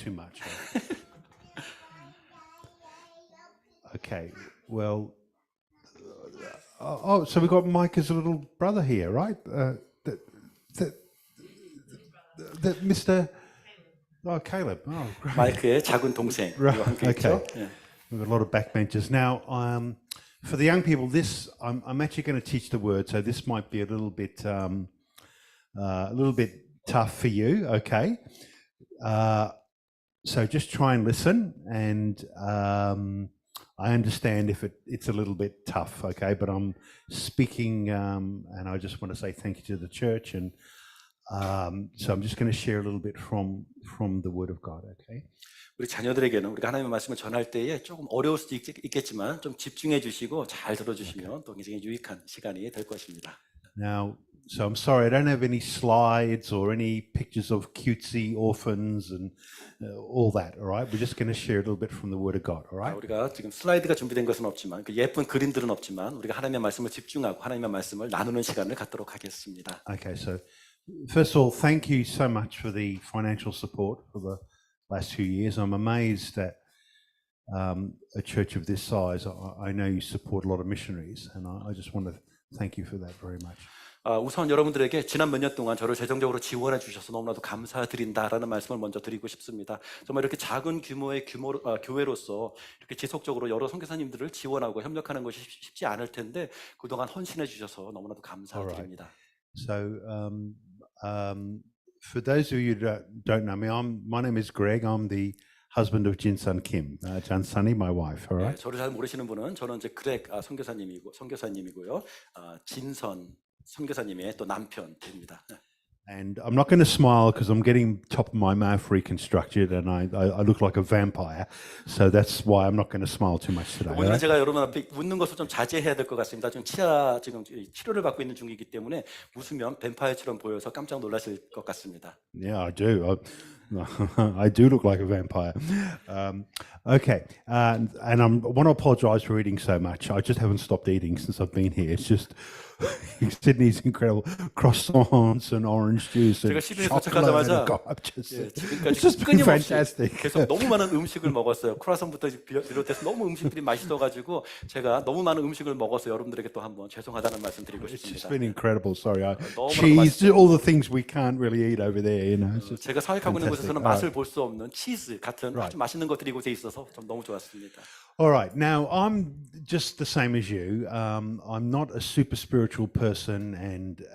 too much. Okay, well, so we've got Mike as a little brother here, right? That Mr. Oh, Caleb. Oh, great. 마이크의 작은 동생. Right. 함께 Okay. 있죠. 예. We've got a lot of backbenchers now. For the young people, I'm actually going to teach the word, so this might be a little bit tough for you. Okay. So just try and listen, and I understand if it's a little bit tough, okay? But I'm speaking, and I just want to say thank you to the church, and so I'm just going to share a little bit from the Word of God, okay? 우리 자녀들에게는 우리가 하나님의 말씀을 전할 때에 조금 어려울 수도 있겠지만 좀 집중해 주시고 잘 들어주시면 또 굉장히 유익한 시간이 될 것입니다. Now, so I'm sorry, I don't have any slides or any pictures of cutesy orphans and all that, all right? We're just going to share a little bit from the Word of God, all right? 우리가 지금 슬라이드가 준비된 것은 없지만 그 예쁜 그림들은 없지만 우리가 하나님의 말씀을 집중하고 하나님의 말씀을 나누는 시간을 갖도록 하겠습니다. Okay, so first of all, thank you so much for the financial support for the last few years. I'm amazed that a church of this size, I know you support a lot of missionaries, and I just want to thank you for that very much. 우선 여러분들에게 지난 몇 년 동안 저를 재정적으로 지원해 주셔서 너무나도 감사드린다라는 말씀을 먼저 드리고 싶습니다. 정말 이렇게 작은 규모의 교회로서 이렇게 지속적으로 여러 선교사님들을 지원하고 협력하는 것이 쉽지 않을 텐데 그동안 헌신해 주셔서 너무나도 감사드립니다. So for those of you that don't know me, my name is Greg. I'm the husband of Jin-sun Kim, Jan-sunny, my wife. All right. 네, 저를 잘 모르시는 분은 저는 이제 그렉 선교사님이고요. 진선 선교사님의 또 남편입니다. And I'm not going to smile because I'm getting top of my mouth reconstructed, and I look like a vampire. So that's why I'm not going to smile too much today. 오늘은 제가 여러분 앞에 웃는 것을 좀 자제해야 될 것 같습니다. 지금 치료를 받고 있는 중이기 때문에 웃으면 뱀파이어처럼 보여서 깜짝 놀라실 것 같습니다. Yeah, I do. I do look like a vampire. Okay, and I want to apologise for eating so much. I just haven't stopped eating since I've been here. It's just Sydney's incredible croissants and orange juice and chocolate. It's just been fantastic. 계속 너무 많은 음식을 먹었어요. 크루아상부터 비롯해서 너무 음식들이 맛있어가지고 제가 너무 많은 음식을 먹어서 여러분들에게 또 한번 죄송하다는 말씀 드리고 It's just 싶습니다. been incredible. Sorry, cheese, all the things we can't really eat over there. You know, 제가 사역하고 있는 곳에서는 맛을 볼 수 없는 치즈 같은 아주 맛있는 것들이 이곳에 있어서 좀 너무 좋았습니다. All right, now I'm just the same as you. I'm not a super spiritual person and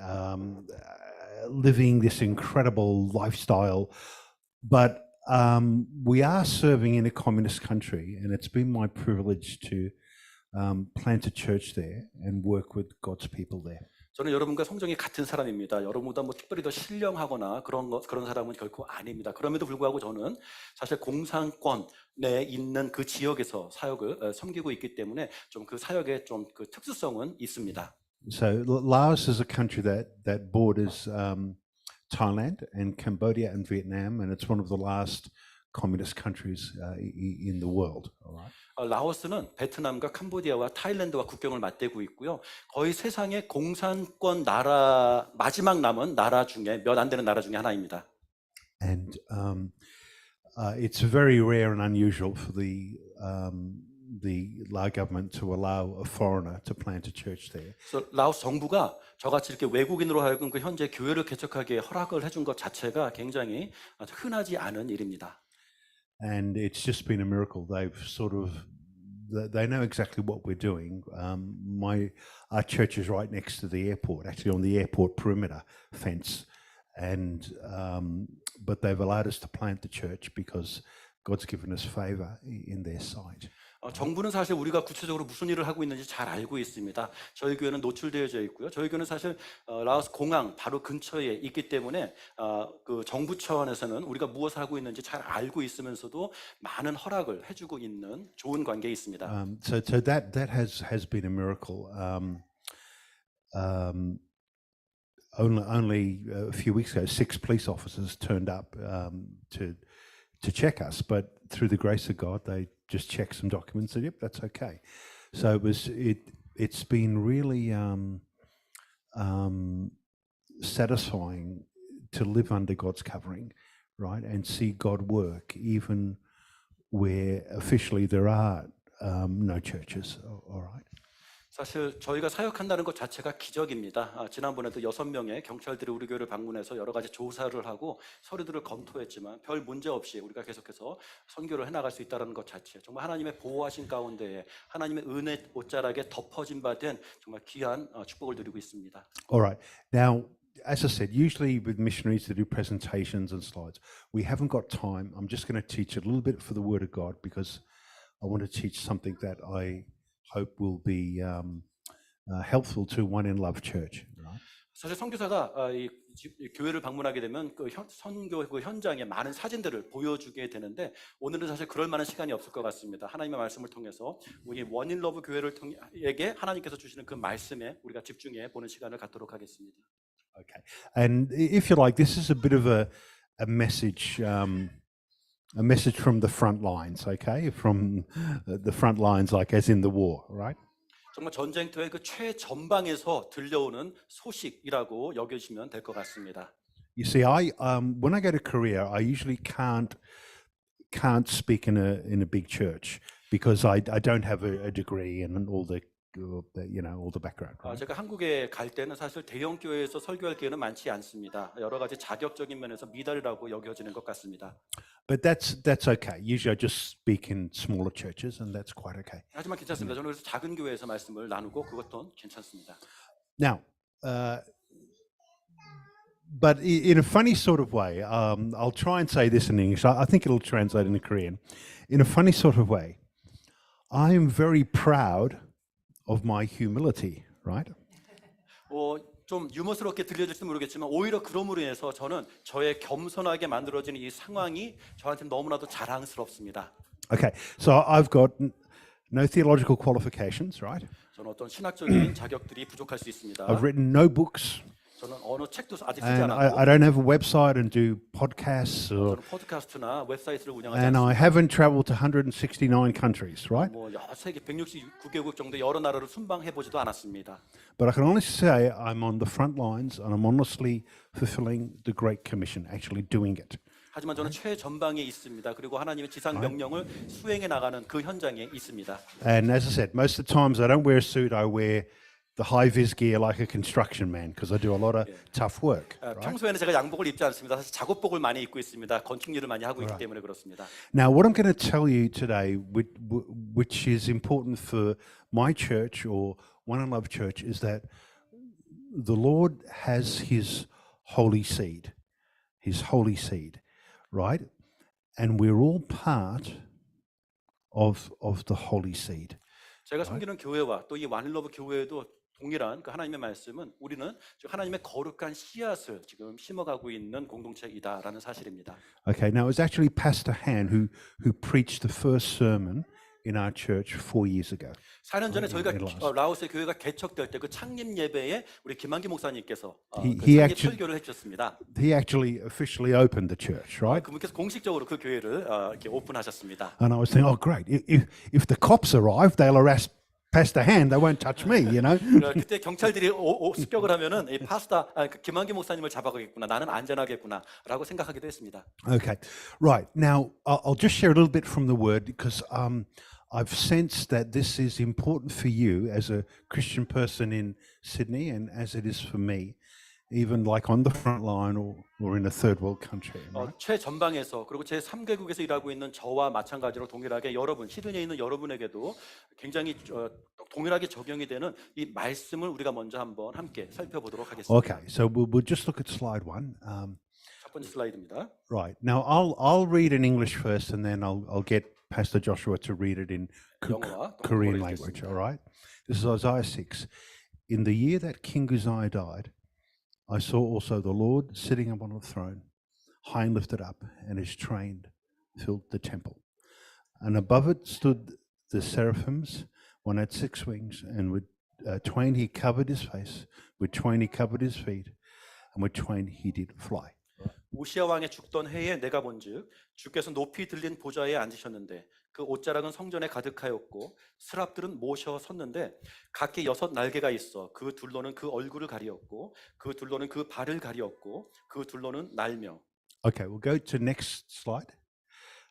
living this incredible lifestyle, but we are serving in a communist country, and it's been my privilege to plant a church there and work with God's people there. 저는 여러분과 성정이 같은 사람입니다. 여러분보다 뭐 특별히 더 신령하거나 그런 사람은 결코 아닙니다. 그럼에도 불구하고 저는 사실 공산권에 있는 그 지역에서 사역을 섬기고 있기 때문에 좀 그 사역의 좀 그 특수성은 있습니다. So Laos is a country that borders Thailand and Cambodia and Vietnam, and it's one of the last communist countries in the world. All right. 라오스는 베트남과 캄보디아와 타일랜드와 국경을 맞대고 있고요. 거의 세상의 공산권 나라 마지막 남은 나라 중에 몇 안 되는 나라 중에 하나입니다. And it's very rare and unusual for the Lao government to allow a foreigner to plant a church there. 그래서 라오스 정부가 저같이 이렇게 외국인으로 하여금 그 현재 교회를 개척하게 허락을 해준 것 자체가 굉장히 흔하지 않은 일입니다. And it's just been a miracle. They've they know exactly what we're doing. Our church is right next to the airport, actually on the airport perimeter fence, and but they've allowed us to plant the church because God's given us favor in their sight. 정부는 사실 우리가 구체적으로 무슨 일을 하고 있는지 잘 알고 있습니다. 저희 교회는 노출되어져 있고요. 저희 교회는 사실 라오스 공항 바로 근처에 있기 때문에 그 정부 차원에서는 우리가 무엇을 하고 있는지 잘 알고 있으면서도 많은 허락을 해주고 있는 좋은 관계에 있습니다. So that has been a miracle. Only a few weeks ago, 6 police officers turned up to check us, but through the grace of God, they just checked some documents and yep, that's okay. So it's been really satisfying to live under God's covering right, and see God work even where officially there are no churches. All right. 사실 저희가 사역한다는 것 자체가 기적입니다. 지난번에도 6명의 경찰들이 우리 교회를 방문해서 여러 가지 조사를 하고 서류들을 검토했지만 별 문제 없이 우리가 계속해서 선교를 해나갈 수 있다는 것 자체, 정말 하나님의 보호하신 가운데에 하나님의 은혜 옷자락에 덮어진 바 된 정말 귀한 축복을 누리고 있습니다. All right. Now, as I said, usually with missionaries to do presentations and slides, we haven't got time. I'm just going to teach a little bit for the Word of God because I want to teach something that I hope will be helpful to One in Love Church. Right? 사실 선교사가 이 교회를 방문하게 되면 그 선교 그 현장의 많은 사진들을 보여주게 되는데 오늘은 사실 그럴 만한 시간이 없을 것 같습니다. 하나님의 말씀을 통해서 우리 원인 러브 교회를 통해게 하나님께서 주시는 그 말씀에 우리가 집중해 보는 시간을 갖도록 하겠습니다. Okay. And if you like, this is a bit of a message. A message from the front lines, okay? From the front lines, like as in the war, right? 정말 전쟁터의 그 최전방에서 들려오는 소식이라고 여겨지면 될 것 같습니다. You see, when I go to Korea, I usually can't speak in a big church because I don't have a degree and all the all the background. Right? 제가 한국에 갈 때는 사실 대형 교회에서 설교할 기회는 많지 않습니다. 여러 가지 자격적인 면에서 미달이라고 여겨지는 것 같습니다. But that's okay. Usually, I just speak in smaller churches, and that's quite okay. 하지만 괜찮습니다. 저는 그래서 작은 교회에서 말씀을 나누고 그것도 괜찮습니다. Now, but in a funny sort of way, I'll try and say this in English. I think it'll translate into Korean. In a funny sort of way, I am very proud of my humility, right? 좀 유머스럽게 들려질지 모르겠지만 오히려 그럼으로 인해서 저는 저의 겸손하게 만들어지는 이 상황이 저한테 너무나도 자랑스럽습니다. Okay, so I've got no theological qualifications, right? 저는 어떤 신학적인 자격들이 부족할 수 있습니다. I've written no books, 저는 어느 책도 아직 쓰지 and 않았고 I don't have a website and do podcasts, or, 저는 팟캐스트나 웹사이트를 운영하지 and I 않습니다. haven't traveled to 169 countries, right? 뭐 세계 169개국 정도 여러 나라를 순방해 보지도 않았습니다. But I can honestly say I'm on the front lines and I'm honestly fulfilling the Great Commission, actually doing it. 하지만 저는 최전방에 있습니다. 그리고 하나님의 지상 명령을 수행해 나가는 그 현장에 있습니다. And as I said, most of the times I don't wear a suit, I wear the high-vis gear like a construction man because I do a lot of tough work. Right? 평소에는 제가 양복을 입지 않습니다. 사실 작업복을 많이 입고 있습니다. 건축 일을 많이 하고 있기 때문에 그렇습니다. Now, what I'm going to tell you today, which is important for my church or One and Love Church, is that the Lord has His holy seed, right? And we're all part of the holy seed. 제가 섬기는 교회와 또 이 와닐러브 교회도 동일한 그 하나님의 말씀은 우리는 지금 하나님의 거룩한 씨앗을 지금 심어가고 있는 공동체이다라는 사실입니다. Okay, now it was actually Pastor Han who preached the first sermon in our church 4 years ago. 4년 전에 저희가 Laos. 라오스의 교회가 개척될 때 그 창립 예배에 우리 김한기 목사님께서 He 그 창립 actually- 설교를 해주셨습니다. He actually officially opened the church, right? 그분께서 공식적으로 그 교회를 이렇게 오픈하셨습니다. And I was thinking, oh, great. If the cops arrive, they'll arrest Pastor Han. They won't touch me, you know. 그때 경찰들이 습격을 하면은 이 그 김한기 목사님을 잡아가겠구나. 나는 안전하겠구나라고 생각하기도 했습니다. Okay, right. Now, I'll just share a little bit from the word because I've sensed that this is important for you as a Christian person in Sydney and as it is for me, even like on the front line or in a third world country. Right? 최전방에서 그리고 제 3개국에서 일하고 있는 저와 마찬가지로 동일하게 여러분, 시드니에 있는 여러분에게도 굉장히 동일하게 적용이 되는 이 말씀을 우리가 먼저 한번 함께 살펴보도록 하겠습니다. Okay, so we'll just look at slide 1. 첫 번째 슬라이드입니다. Right. Now, I'll read in English first and then I'll get Pastor Joshua to read it in 영어와 또 Korean 한국어로 language, 읽겠습니다. all right? This is Isaiah 6. In the year that King Uzziah died, I saw also the Lord sitting upon a throne, high and lifted up, and his train filled the temple. And above it stood the seraphims, one had 6 wings, and with twain he covered his face, with twain he covered his feet, and with twain he did fly. 우시아 왕의 죽던 해에 내가 본즉 주께서 높이 들린 보좌에 앉으셨는데 그 옷자락은 성전에 가득하였고 스랍들은 모셔 섰는데 각기 6 날개가 있어 그 둘로는 그 얼굴을 가리었고 그 둘로는 그 발을 가리었고 그 둘로는 날며. Okay, we'll go to next slide.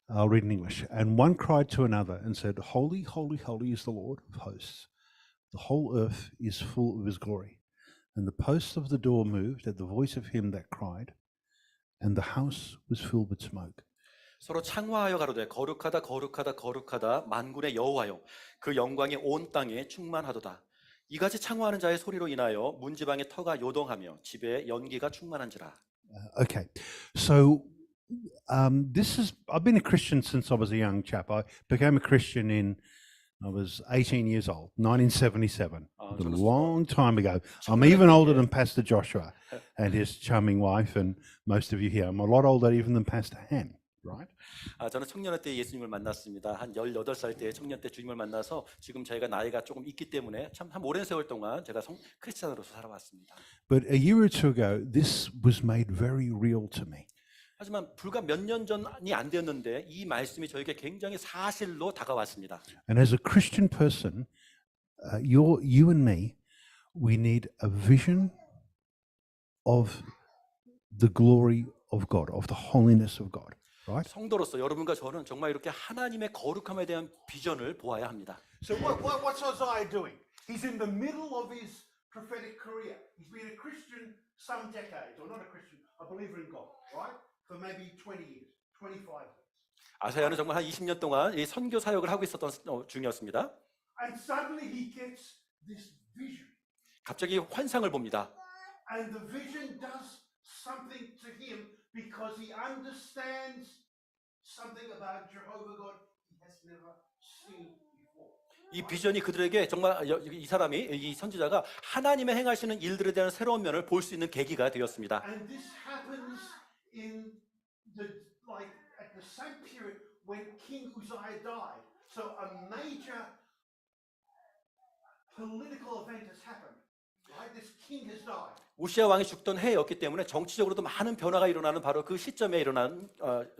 I'll read in English. And one cried to another and said, Holy, holy, holy is the Lord of hosts. The whole earth is full of his glory. And the posts of the door moved at the voice of him that cried, and the house was filled with smoke. 서로 창화하여 가로되 거룩하다 거룩하다 거룩하다 만군의 여호와여 그 영광이 온 땅에 충만하도다. 이같이 창화하는 자의 소리로 인하여 문지방의 터가 요동하며 집에 연기가 충만한지라. Okay, so this is, I've been a Christian since I was a young chap. I became a Christian I was 18 years old, 1977, a long time ago. I'm even older than Pastor Joshua and his charming wife, and most of you here. I'm a lot older even than Pastor Han, right? 저는 청년의 때 예수님을 만났습니다. 한 18살 때 청년 때 주님을 만나서 지금 저희가 나이가 조금 있기 때문에 참 오랜 세월 동안 제가 크리스찬으로서 살아왔습니다. But a year or two ago, this was made very real to me. 하지만 불과 몇 년 전이 안 되었는데 이 말씀이 저에게 굉장히 사실로 다가왔습니다. And as a Christian person, you and me, we need a vision of the glory of God, of the holiness of God, right? 성도로서 여러분과 저는 정말 이렇게 하나님의 거룩함에 대한 비전을 보아야 합니다. So what's Isaiah doing? He's in the middle of his prophetic career. He's been a Christian some decades, or not a Christian, a believer in God, right? For maybe 20 years, 25 years. 아사야는 정말 한 20년 동안 이 선교 사역을 하고 있었던 중이었습니다. And suddenly he gets this vision. 갑자기 환상을 봅니다. And the vision does something to him because he understands something about Jehovah God he has never seen before. 이 비전이 그들에게 정말 이 사람이 이 선지자가 하나님의 행하시는 일들에 대한 새로운 면을 볼 수 있는 계기가 되었습니다. And this happens in at the same period when King Uzziah died. So a major political event has happened. Right? This king has died. 우시아 왕이 죽던 해였기 때문에 정치적으로도 많은 변화가 일어나는 바로 그 시점에 일어난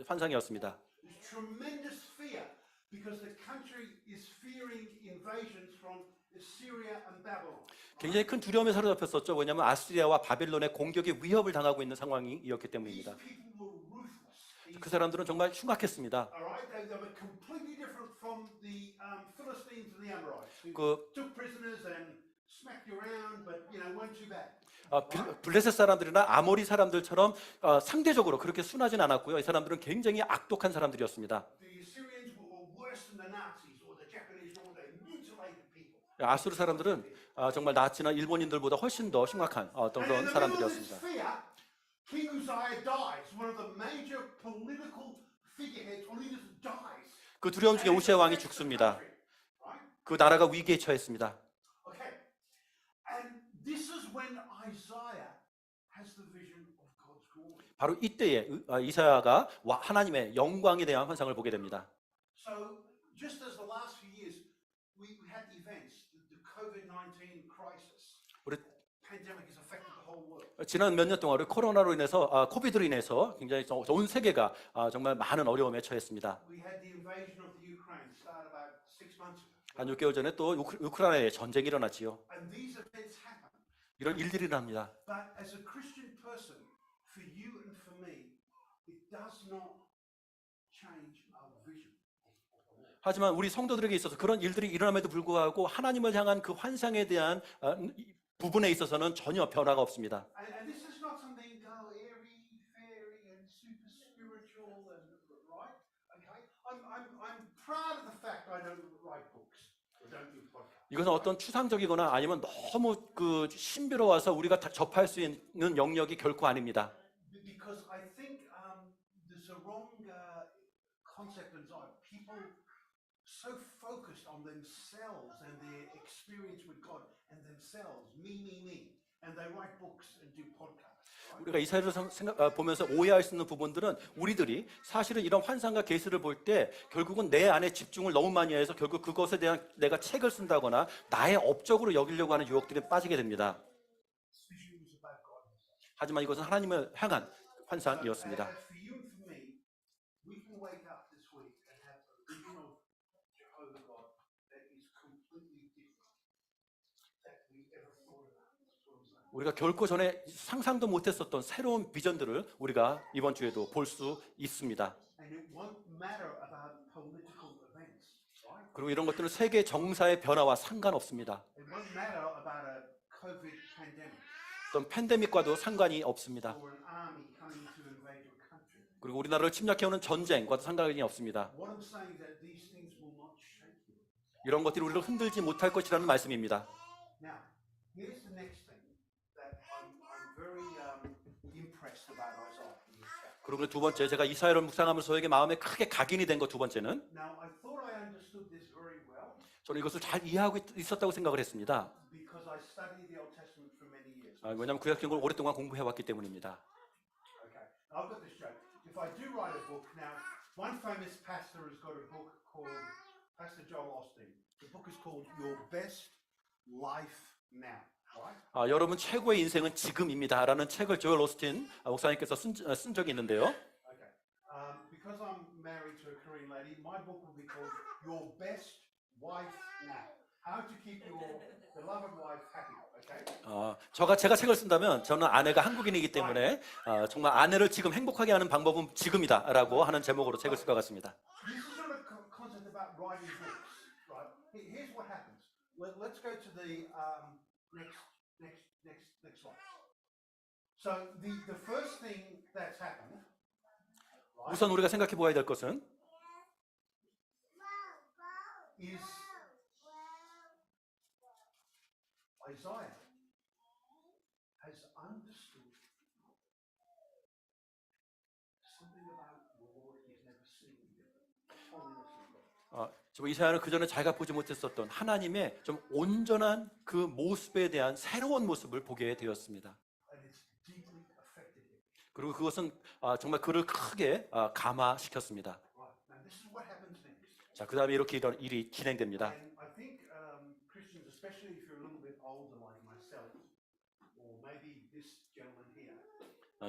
환상이었습니다. There's tremendous fear because the country is fearing invasions from Assyria and Babylon. 굉장히 큰 두려움에 사로잡혔었죠. 왜냐하면 아시리아와 바벨론의 공격의 위협을 당하고 있는 상황이었기 때문입니다. These people were ruthless. 그 사람들은 정말 흉악했습니다. All right, they were completely different from the Philistines and the Amorites, who 그 took prisoners and smacked you around, but weren't too bad. 블레셋 사람들이나 아모리 사람들처럼 상대적으로 그렇게 순하진 않았고요. 이 사람들은 굉장히 악독한 사람들이었습니다. The Assyrians were worse than the Nazis or the Japanese, or they mutilated people. 아수르 사람들은 정말 나치나 일본인들보다 훨씬 더 흉악한 어떤 그런 사람들이었습니다. King Uzziah dies. One of the major political figureheads or leaders dies. 그 두려움 중에 우시아 왕이 죽습니다. 그 나라가 위기에 처했습니다. Okay. And this is when Isaiah has the vision of God's glory. 바로 이때에 이사야가 하나님의 영광에 대한 환상을 보게 됩니다. So just as the last few years we had the events, the COVID-19 crisis. 우리 pandemic has affected the whole world. 지난 몇 년 동안 코로나로 인해서 코비드로 인해서 굉장히 온 세계가 정말 많은 어려움에 처했습니다. We had the invasion of the Ukraine start about 6 months ago. 한 6개월 전에 또 우크라이나에 전쟁이 일어났지요. And these events happen. 이런 일들이 일어납니다. But as a Christian person, for you and for me, it does not change our vision. 하지만 우리 성도들에게 있어서 그런 일들이 일어남에도 불구하고 하나님을 향한 그 환상에 대한 부분에 있어서는 전혀 변화가 없습니다. And this is not something airy, fairy, and super spiritual, and right? Okay, I'm proud of the fact I don't write books or don't do podcasts. 이것은 어떤 추상적이거나 아니면 너무 그 신비로워서 우리가 접할 수 있는 영역이 결코 아닙니다. Because I think there's a wrong concept inside people. So focused on themselves and their experience with God and themselves, me, and they write books and do podcasts. Right? 우리가 이사야를 보면서 오해할 수 있는 부분들은 우리들이 사실은 이런 환상과 계시를 볼 때 결국은 내 안에 집중을 너무 많이 해서 결국 그것에 대한 내가 책을 쓴다거나 나의 업적으로 여기려고 하는 유혹들에 빠지게 됩니다. 하지만 이것은 하나님을 향한 환상이었습니다. For you and for me, we can wake up this week and have a vision of Jehovah God that is completely different that we ever thought about. That's what I'm saying. 우리가 결코 전에 상상도 못했었던 새로운 비전들을 우리가 이번 주에도 볼 수 있습니다. And it won't matter about political events, right? 그리고 이런 것들은 세계 정사의 변화와 상관없습니다. It won't matter about a COVID pandemic 어떤 팬데믹과도 상관이 없습니다. or an army coming to invade your country. 그리고 우리나라를 침략해오는 전쟁과도 상관이 없습니다. What I'm saying is that these things will not shake you. 이런 것들이 우리를 흔들지 못할 것이라는 말씀입니다. Now, here's the next thing that I'm very impressed about Isaiah in this chapter. 그리고 두 번째, 제가 이사야를 묵상하면서 저에게 마음에 크게 각인이 된 것 두 번째는 Now, I thought I understood this very well 저는 이것을 잘 이해하고 있었다고 생각을 했습니다. because I studied the Old Testament for many years. 왜냐하면 구약성경을 오랫동안 공부해왔기 때문입니다. Okay, I've got this joke. If I do write a book, now, one famous pastor has got a book called Pastor Joel Osteen. The book is called Your Best Life Now, right? 여러분 최고의 인생은 지금입니다라는 책을 조엘 오스틴 목사님께서 쓴 적이 있는데요. Okay. Because I'm married to a Korean lady, my book will be called Your Best Wife Now. How to keep your beloved wife happy, okay? 제가 책을 쓴다면 저는 아내가 한국인이기 때문에 정말 아내를 지금 행복하게 하는 방법은 지금이다라고 하는 제목으로 책을 쓸 것 같습니다. This is not a concept about writing books, right? Here's what happens. Let's go to the next slide. So the first thing that's happened, right, 우선 우리가 생각해 보아야 될 것은 is Isaiah has understood something about the Lord he's never seen before. Holiness of God. 지금 이사야는 그 전에 자기가 보지 못했었던 하나님의 좀 온전한 그 모습에 대한 새로운 모습을 보게 되었습니다. And it's deeply affected him. 그리고 그것은 정말 그를 크게 감화시켰습니다. Right. Now this is what happens next. 자, 그 다음에 이렇게 이런 일이 진행됩니다. And I think Christians, especially if you're a little bit older like myself, or maybe this gentleman here,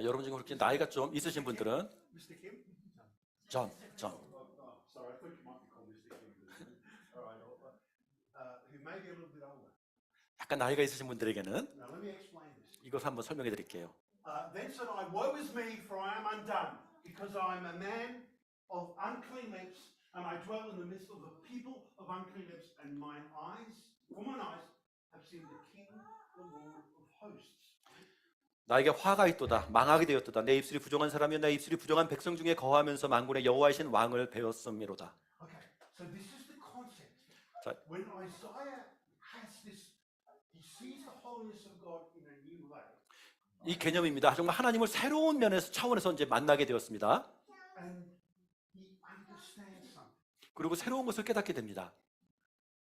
여러분 중에 그렇게 나이가 좀 있으신 분들은 Mr. Kim? 전 Sorry, I thought you might be called Mr. Kim. All right. Who may be a little bit older. 약간 나이가 있으신 분들에게는 Now let me explain this. 이것을 한번 설명해 드릴게요. Then said I, woe is me, for I am undone, because I am a man of unclean lips, and I dwell in the midst of a people of unclean lips, and mine eyes, for mine eyes, have seen the King, the Lord of hosts. 나에게 화가 있도다, 망하게 되었도다. 내 입술이 부정한 사람이여 내 입술이 부정한 백성 중에 거하면서 만군의 여호와이신 왕을 배웠음이로다. Okay, so this is the concept. 자, When Isaiah has this, he sees the holiness of God in a new way. 이 개념입니다. 정말 하나님을 새로운 면에서 차원에서 이제 만나게 되었습니다. And he understands something 그리고 새로운 것을 깨닫게 됩니다.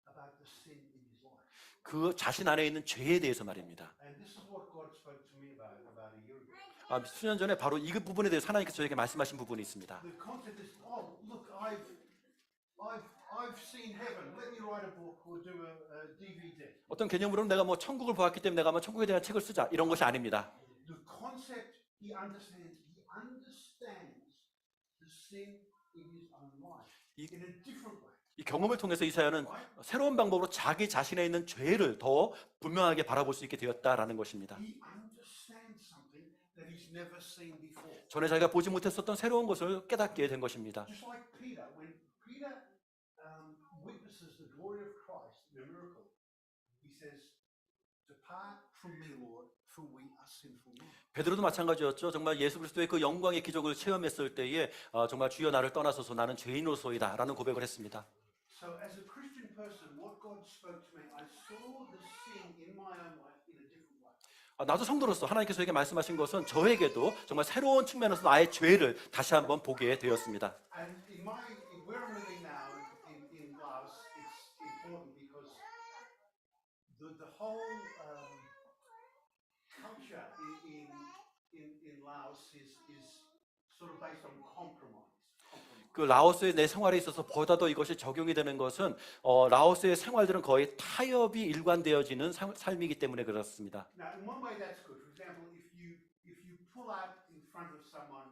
about the sin in his life. 그 자신 안에 있는 죄에 대해서 말입니다. And this is what God spoke to me about a year ago. 수년 전에 바로 이 부분에 대해서 하나님께서 저에게 말씀하신 부분이 있습니다. The concept is, oh, look, I've seen heaven. Let me write a book or do a DVD. 어떤 개념으로는 내가 뭐 천국을 보았기 때문에 내가 뭐 천국에 대한 책을 쓰자 이런 것이 아닙니다. The concept he understands the sin in his own life in a different way. 이 경험을 통해서 이사야는 새로운 방법으로 자기 자신에 있는 죄를 더 분명하게 바라볼 수 있게 되었다라는 것입니다. He understands something that he's never seen before. 전에 자기가 보지 못했었던 새로운 것을 깨닫게 된 것입니다. Just like Peter, when Peter witnesses the glory of Christ in a miracle, he says, "Depart from me, Lord, for we are sinful men." 베드로도 마찬가지였죠. 정말 예수 그리스도의 그 영광의 기적을 체험했을 때에 정말 주여 나를 떠나소서 나는 죄인으로소이다라는 고백을 했습니다. So as a Christian person, what God spoke to me, I saw the sin in my own life in a different way. 나도 성도로서 하나님께서 저에게 말씀하신 것은 저에게도 정말 새로운 측면에서 나의 죄를 다시 한번 보게 되었습니다. And where I'm living now in Laos, it's important because the whole culture in Laos is sort of based on compromise. 그 라오스의 내 생활에 있어서 보다도 이것이 적용이 되는 것은 라오스의 생활들은 거의 타협이 일관되어지는 삶이기 때문에 그렇습니다. Now, in one way, that's good. For example, if you pull out in front of someone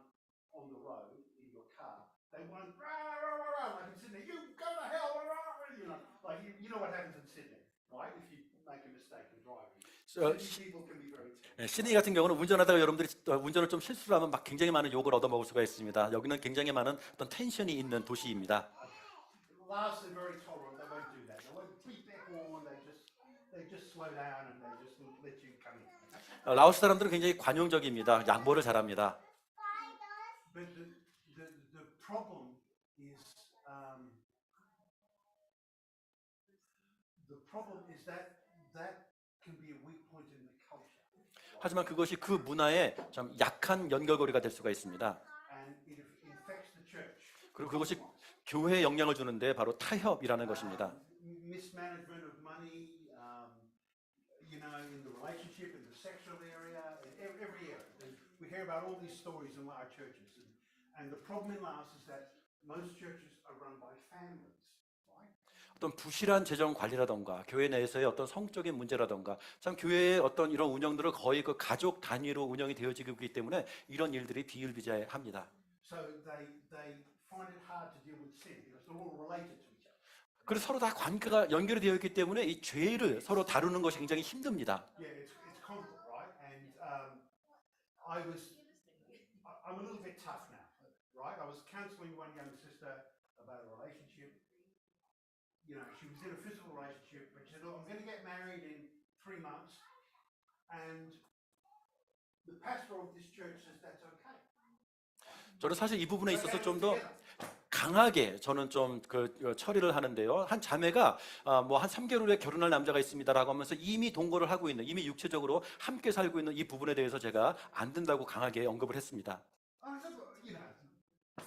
on the road in your car, they won't rah, rah, rah, rah, like in Sydney. You go to hell, rah, rah, you know, like you know what happens in Sydney, right? If you make a mistake in driving, Sydney people can be very 시드니 같은 경우는 운전하다가 여러분들이 운전을 좀 실수를 하면 막 굉장히 많은 욕을 얻어먹을 수가 있습니다. 여기는 굉장히 많은 어떤 텐션이 있는 도시입니다. Laos are very tolerant. They won't do that. They won't beat their horn. They just slow down and they just let you come in. 라오스 사람들은 굉장히 관용적입니다. 양보를 잘합니다. But the problem is that can be a weak point in the culture. 하지만 그것이 그 문화의 좀 약한 연결고리가 될 수가 있습니다. And it infects the church. 그리고 그것이 교회에 영향을 주는데 바로 타협이라는 것입니다. Mismanagement of money, you know, in the relationship, in the sexual area, in every area. And we hear about all these stories in our churches. And the problem in Laos is that most churches are run by families. 어떤 부실한 재정 관리라던가 교회 내에서의 어떤 성적인 문제라던가 참 교회의 어떤 이런 운영들을 거의 그 가족 단위로 운영이 되어지고 있기 때문에 이런 일들이 비일비재합니다. So they find it hard to deal with sin because they're all related to each other. 그래서 서로 다 관계가 연결이 되어 있기 때문에 이 죄를 서로 다루는 것이 굉장히 힘듭니다. Yeah, it's comical, right? And I'm a little bit tough now, right? I was counselling one young sister about a relationship. You know, she was in a physical relationship, but she said, "Look, I'm going to get married in 3 months," and the pastor of this church says that's okay. 저는 사실 이 부분에 있어서 They're 좀 더 together. 강하게 저는 좀 그 처리를 하는데요. 한 자매가 뭐 한 3개월 후에 결혼할 남자가 있습니다라고 하면서 이미 동거를 하고 있는, 이미 육체적으로 함께 살고 있는 이 부분에 대해서 제가 안 된다고 강하게 언급을 했습니다. I said, you know,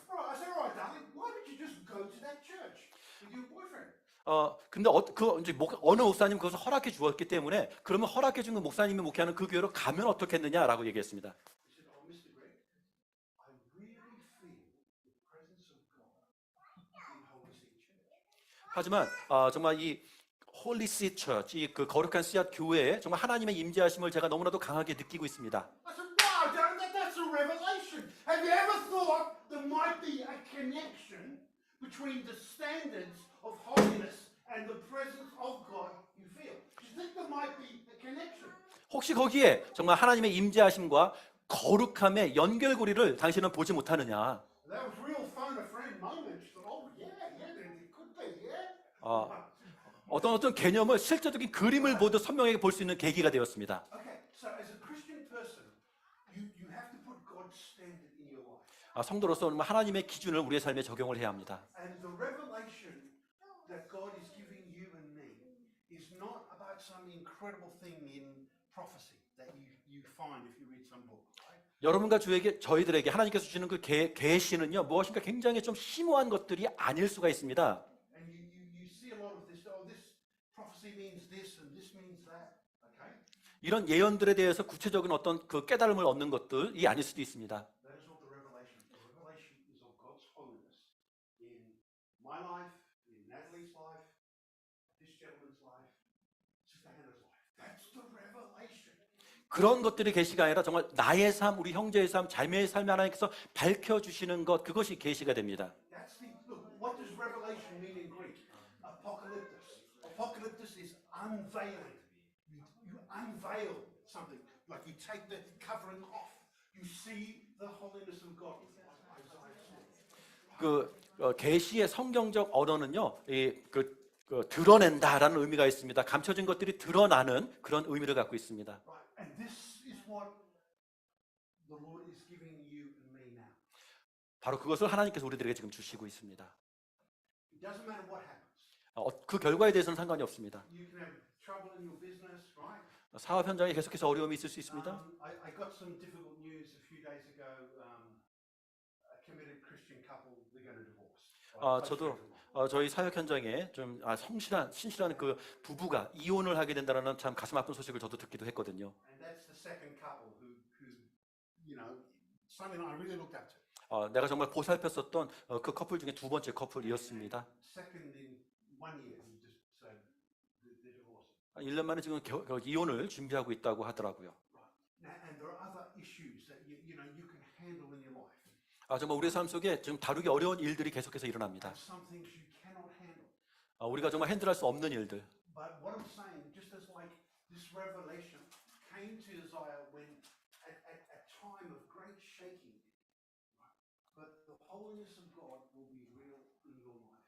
all right, darling, why don't you just go to that church with your boyfriend? 근데 이제 어느 목사님 그것을 허락해 주었기 때문에 그러면 허락해 준 그 목사님이 목회하는 그 교회로 가면 어떻겠느냐라고 얘기했습니다. He said, "Oh, Mr. Greg, I really feel the presence of God in Holy See Church." 하지만 정말 이 홀리 씨 처치, 이 그 거룩한 씨앗 교회에 정말 하나님의 임재하심을 제가 너무나도 강하게 느끼고 있습니다. I said, "Wow, darling, that's a revelation. Have you ever thought there might be a connection between the standards of holiness and the presence of God you feel? Do you think there might be a connection?" 혹시 거기에 정말 하나님의 임재하심과 거룩함의 연결고리를 당신은 보지 못하느냐? That was real phone a friend moment. She thought, "Oh yeah, it could be, yeah." 어떤 개념을 실제적인 그림을 보듯 선명하게 볼 수 있는 계기가 되었습니다. Okay, so as a Christian person, you have to put God's standard in your life. 성도로서 하나님의 기준을 우리의 삶에 적용을 해야 합니다. And the revelation that God is giving you and me is not about some incredible thing in prophecy that you find if you read some book, right? 여러분과 저희들에게 하나님께서 주시는 그 계시는요 무엇인가 굉장히 좀 심오한 것들이 아닐 수가 있습니다. And you see a lot of this. Oh, this prophecy means this and this means that. Okay, 이런 예언들에 대해서 구체적인 어떤 그 깨달음을 얻는 것들이 아닐 수도 있습니다. that is not the revelation. The revelation is of God's holiness in my life, in Natalie's life, this gentleman's life, Sister Hannah's life. That's the revelation. 그런 것들이 계시가 아니라 정말 나의 삶, 우리 형제의 삶, 자매의 삶에 하나님께서 밝혀주시는 것, 그것이 계시가 됩니다. That's the look. What does revelation mean in Greek? Apocalyptus. Apocalyptus is unveiling. You unveil something, like you take the covering off. You see the holiness of God. 그 계시의 성경적 언어는요, 드러낸다라는 의미가 있습니다. 감춰진 것들이 드러나는 그런 의미를 갖고 있습니다. Right, and this is what the Lord is giving you and me now. 바로 그것을 하나님께서 우리들에게 지금 주시고 있습니다. It doesn't matter what happens. 그 결과에 대해서는 상관이 없습니다. You can have trouble in your business, right? 사업 현장에 계속해서 어려움이 있을 수 있습니다. I got some difficult news a few days ago. A committed Christian couple, they're going to divorce. 저도 저희 사역 현장에 좀 신실한 그 부부가 이혼을 하게 된다는 참 가슴 아픈 소식을 저도 듣기도 했거든요. And that's the second couple who you know, something I really looked up to. 내가 정말 보살폈었던 그 커플 중에 두 번째 커플이었습니다. Second in 1 year, he just said they're divorcing. 1년 만에 지금 이혼을 준비하고 있다고 하더라고요. Now, and there are other issues that you know you can handle in your life. 정말 우리의 삶 속에 지금 다루기 어려운 일들이 계속해서 일어납니다. And some things you cannot handle. 우리가 정말 핸들할 수 없는 일들. But what I'm saying, just as like this revelation came to Uzziah when at a time of great shaking, right? But the holiness of God will be real in your life.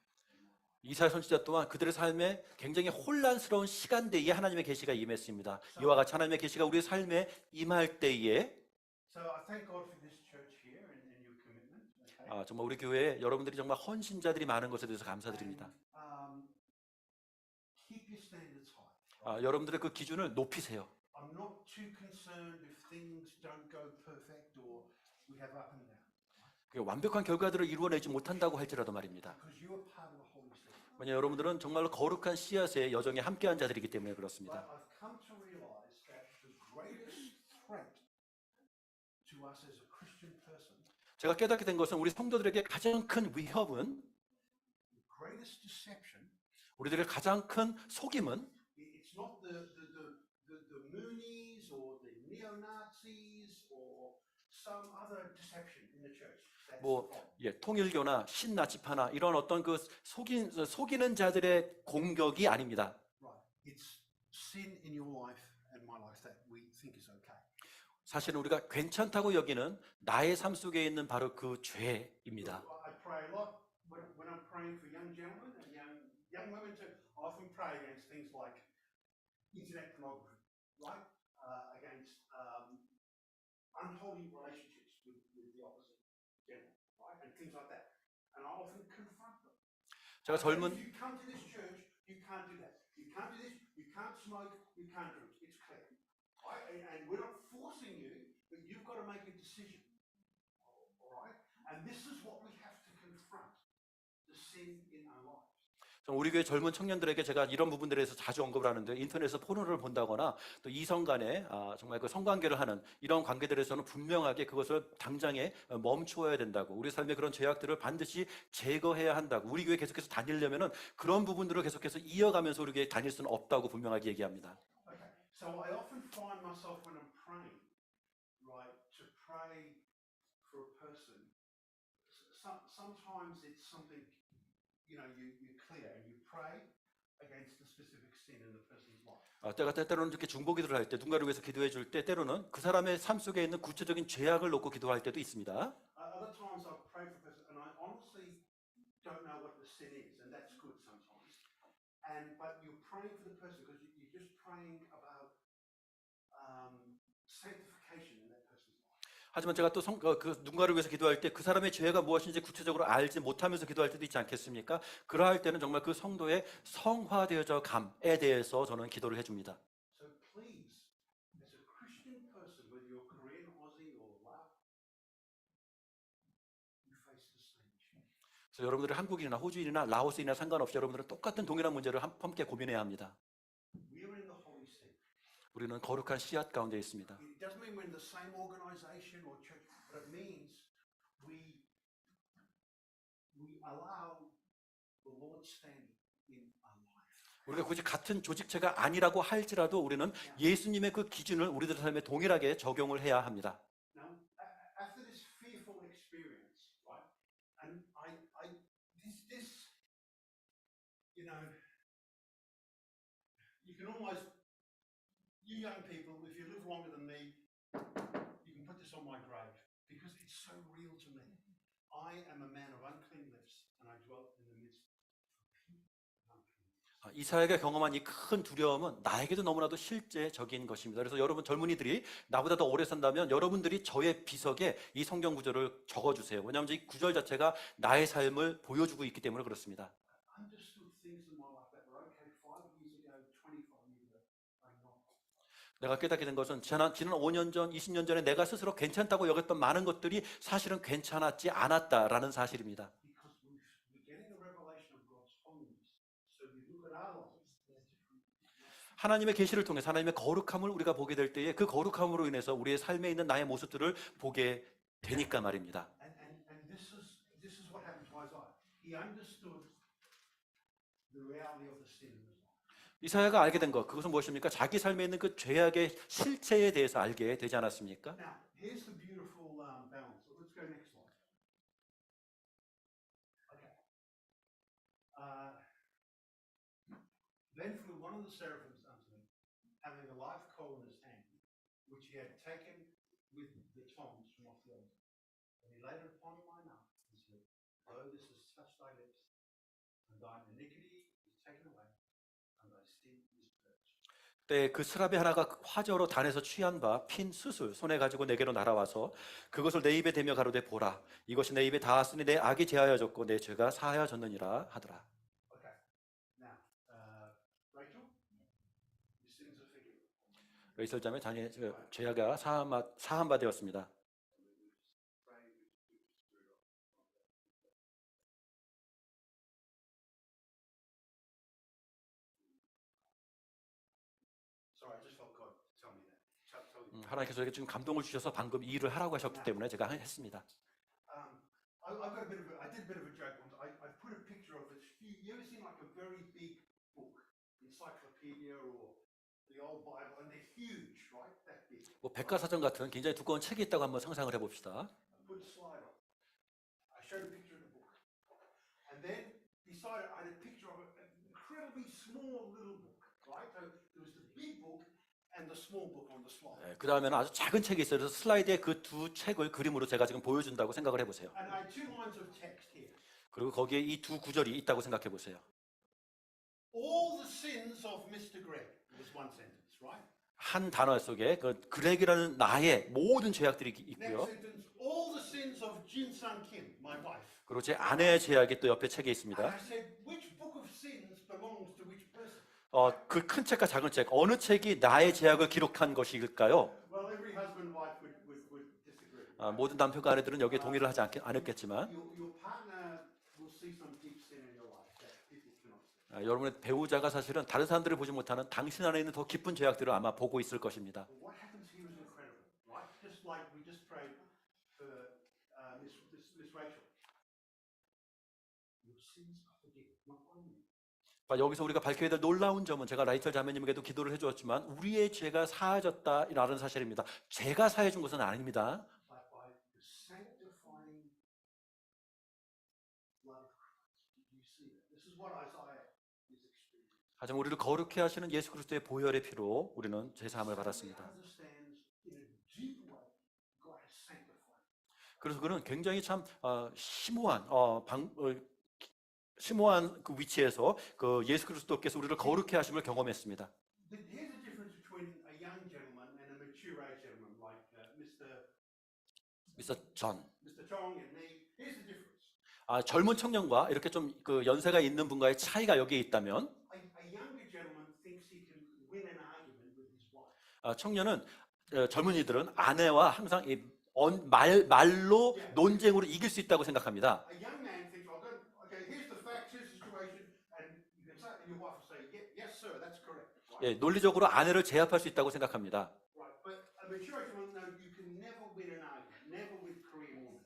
이사야 선지자 또한 그들의 삶에 굉장히 혼란스러운 시간대에 하나님의 계시가 임했습니다. 이와 같이 하나님의 계시가 우리의 삶에 임할 때에 So I thank God for this church here and your commitment. Okay? 정말 우리 교회에 여러분들이 정말 헌신자들이 많은 것에 대해서 감사드립니다. And, keep your standards high. 여러분들의 그 기준을 높이세요. I'm not too concerned if things don't go perfect or we have up and down. 완벽한 결과들을 이루어내지 못한다고 할지라도 말입니다. Because you are part of the Holy Spirit. 왜냐 여러분들은 정말로 거룩한 씨앗의 여정에 함께한 자들이기 때문에 그렇습니다. But I've come to realize that the greatest threat to us as a Christian person, 제가 깨닫게 된 것은 우리 성도들에게 가장 큰 위협은 the greatest deception, 우리들의 가장 큰 속임은 it's not the Moonies or the neo-Nazis or some other deception in the church. That's 뭐 the problem. 통일교나 신나치파나 이런 어떤 그 속이는 자들의 공격이 아닙니다. Right. It's sin in your life and my life that we think is okay. 사실은 우리가 괜찮다고 여기는 나의 삶 속에 있는 바로 그 죄입니다. I pray a lot when I'm praying for young gentlemen and young women too. I often pray against things like internet pornography, right? Against unholy relationships with the opposite gender, right? And things like that. And I often confront them. 제가 젊은 If you come to this church, you can't do that. You can't do this. You can't smoke. You can't drink. It's clear, right? And we're not forcing you, but you've got to make a decision. All right? And this is what we have to confront: the sin in our lives. 우리 교회 젊은 청년들에게 제가 이런 부분들에 대해서 자주 언급을 하는데 인터넷에서 포르노를 본다거나 또 이성 간에 정말 그 성관계를 하는 이런 관계들에서는 분명하게 그것을 당장에 멈추어야 된다고 우리 삶의 그런 죄악들을 반드시 제거해야 한다고 우리 교회 계속해서 다니려면은 그런 부분들을 계속해서 이어가면서 우리 교회 다닐 수는 없다고 분명하게 얘기합니다. Okay. So I often find myself when I'm praying, right, to pray for a person. Sometimes it's something. You're clear and you pray against the specific sin in the person's life. 때로는 이렇게 중보기도를 할 때 누군가를 위해서 기도해 줄 때 때로는 그 사람의 삶 속에 있는 구체적인 죄악을 놓고 기도할 때도 있습니다. Other times I pray for a person and I honestly don't know what the sin is, and that's good sometimes. But you're praying for the person because you're just praying about sanctification in that person's life. 하지만 제가 또 그 누군가를 위해서 기도할 때 그 사람의 죄가 무엇인지 구체적으로 알지 못하면서 기도할 때도 있지 않겠습니까? 그러할 때는 정말 그 성도의 성화되어져 감에 대해서 저는 기도를 해줍니다. So please, as a Christian person, whether you're Korean, Aussie, or Lao, you face the same issue. 그래서 여러분들이 한국인이나 호주인이나 라오스인이나 상관없이 여러분들은 똑같은 동일한 문제를 함께 고민해야 합니다. We are in the Holy See. 우리는 거룩한 씨앗 가운데 있습니다. It doesn't mean we're in the same organization or church, but it means we allow the Lord's standing in our life. 우리가 굳이 같은 조직체가 아니라고 할지라도 우리는 예수님의 그 기준을 우리들 삶에 동일하게 적용을 해야 합니다. Now, after this fearful experience, right? And this, you can almost. You young people, if you live longer than me, you can put this on my grave because it's so real to me. I am a man of unclean lips and I dwell in the midst of people of unclean lips. 이사야가 경험한 이 큰 두려움은 나에게도 너무나도 실제적인 것입니다. 그래서 여러분 젊은이들이 나보다 더 오래 산다면 여러분들이 저의 비석에 이 성경 구절을 적어주세요. 왜냐하면 이 구절 자체가 나의 삶을 보여주고 있기 때문에 그렇습니다. I understood things in my life that were okay 5 years ago, 25 years ago. I'm not. 내가 깨닫게 된 것은 지난 5년 전, 20년 전에 내가 스스로 괜찮다고 여겼던 많은 것들이 사실은 괜찮았지 않았다라는 사실입니다. Because we're getting a revelation of God's holiness. So we look at our lives, they're different. 하나님의 계시를 통해서 하나님의 거룩함을 우리가 보게 될 때에 그 거룩함으로 인해서 우리의 삶에 있는 나의 모습들을 보게 되니까 말입니다. And this is what happened to Isaiah. He understood the reality of the sin in his life. 이사야가 알게 된 것, 그것은 무엇입니까? 자기 삶에 있는 그 죄악의 실체에 대해서 알게 되지 않았습니까? Now, here's the beautiful balance. Let's go next slide. Okay. Then flew one of the seraphims unto me, having a live coal in his hand, which he had taken with the tongs from off the altar. And he laid it upon mine arm and said, Lo, this has touched thy lips, and thine iniquity is taken away, and thy sin is purged. 때 그 스라비 하나가 화저로 단에서 취한 바 핀 수술 손에 가지고 내게로 날아와서 그것을 내 입에 대며 가로되 보라 이것이 내 입에 닿았으니 내 악이 제하여졌고 내 죄가 사하여졌느니라 하더라. Okay. Now, Rachel, your sins are forgiven. 레이첼 자매 자녀의 죄가 사함바 되었습니다. Sorry, I just felt God tell me that. Tell you. 하나님께서 저에게 지금 감동을 주셔서 방금 이 일을 하라고 하셨기 때문에 제가 했습니다. I've got a bit of I did a bit of a joke once. I put a picture of it. You ever seen like a very big book, encyclopedia or the old Bible, and they're huge, right? That big. 뭐 백과사전 같은 굉장히 두꺼운 책이 있다고 한번 상상을 해봅시다. I put a slide on. I showed a picture of the book, and then beside it, I had a picture of an incredibly small little book, right? So there was the big book and the small book on the slide. 그 다음에는 아주 작은 책이 있어요. 그래서 슬라이드에 그 두 책을 그림으로 제가 지금 보여준다고 생각을 해보세요. And I had 2 lines of text here. 그리고 거기에 이 두 구절이 있다고 생각해 보세요. All the sins of Mr. Greg was one sentence, right? 한 단어 속에 그 그렉이라는 나의 모든 죄악들이 Next 있고요. sentence, all the sins of Jin Sun Kim, my wife. 그리고 제 아내의 죄악이 또 옆에 책에 And 있습니다. I said, which book of sins belongs to which person? 그 큰 책과 작은 책 어느 책이 나의 죄악을 기록한 것일까요? Well, every husband and wife would disagree. 모든 남편과 아내들은 여기에 동의를 하지 않았겠지만 Your partner will see some deep sin in your life that people cannot see. 여러분의 배우자가 사실은 다른 사람들이 보지 못하는 당신 안에 있는 더 깊은 죄악들을 아마 보고 있을 것입니다. But what happens here is incredible, right? Just like we just prayed for Miss Rachel. Your sins are forgiven, not only. 여기서 우리가 밝혀야 될 놀라운 점은 제가 라이첼 자매님에게도 기도를 해주었지만 우리의 죄가 사해졌다라는 사실입니다. 죄가 사해준 것은 아닙니다. But by the sanctifying love of Christ. Did you see that? This is what Isaiah is experiencing. 하지만 우리를 거룩해 하시는 예수 그리스도의 보혈의 피로 우리는 제사함을 받았습니다. Understands in a deep way God has sanctified. 그래서 그는 굉장히 참 심오한 그 위치에서 그 예수 그리스도께서 우리를 거룩해 하심을 경험했습니다. Here's the difference between a young gentleman and a mature age gentleman like 미스터 존. Mr. Chong and me. Here's the difference. 젊은 청년과 이렇게 좀 그 연세가 있는 분과의 차이가 여기에 있다면 A younger gentleman thinks he can win an argument with his wife. 청년은 젊은이들은 아내와 항상 말로 논쟁으로 이길 수 있다고 생각합니다. A young man thinks, well, okay, here's the facts, here's the situation, and you can say, and your wife will say, yes, sir, that's correct. Right? 논리적으로 아내를 제압할 수 있다고 생각합니다. Right. But a mature gentleman knows you can never win an argument, never with Korean women.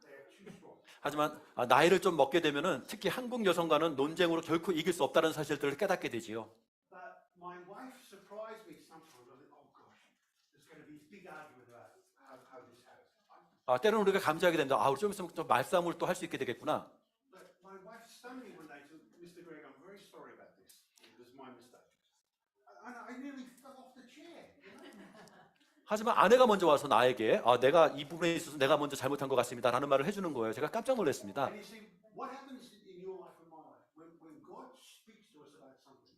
They're too strong. 하지만 나이를 좀 먹게 되면은 특히 한국 여성과는 논쟁으로 결코 이길 수 없다는 사실들을 깨닫게 되지요. But my wife surprised me sometimes. I think, oh gosh, there's going to be a big argument about how this happens. 때로는 우리가 감지하게 된다. 우리 좀 있으면 좀 말싸움을 또 할 수 있게 되겠구나. But my wife stunned me one day. Said, Mr. Greg, I'm very sorry about this. It was my mistake. And I nearly fell off the chair. You know? 하지만 아내가 먼저 와서 나에게 내가 이 부분에 있어서 내가 먼저 잘못한 것 같습니다라는 말을 해주는 거예요. 제가 깜짝 놀랐습니다. And you see, what happens in your life and my life when God speaks to us about something,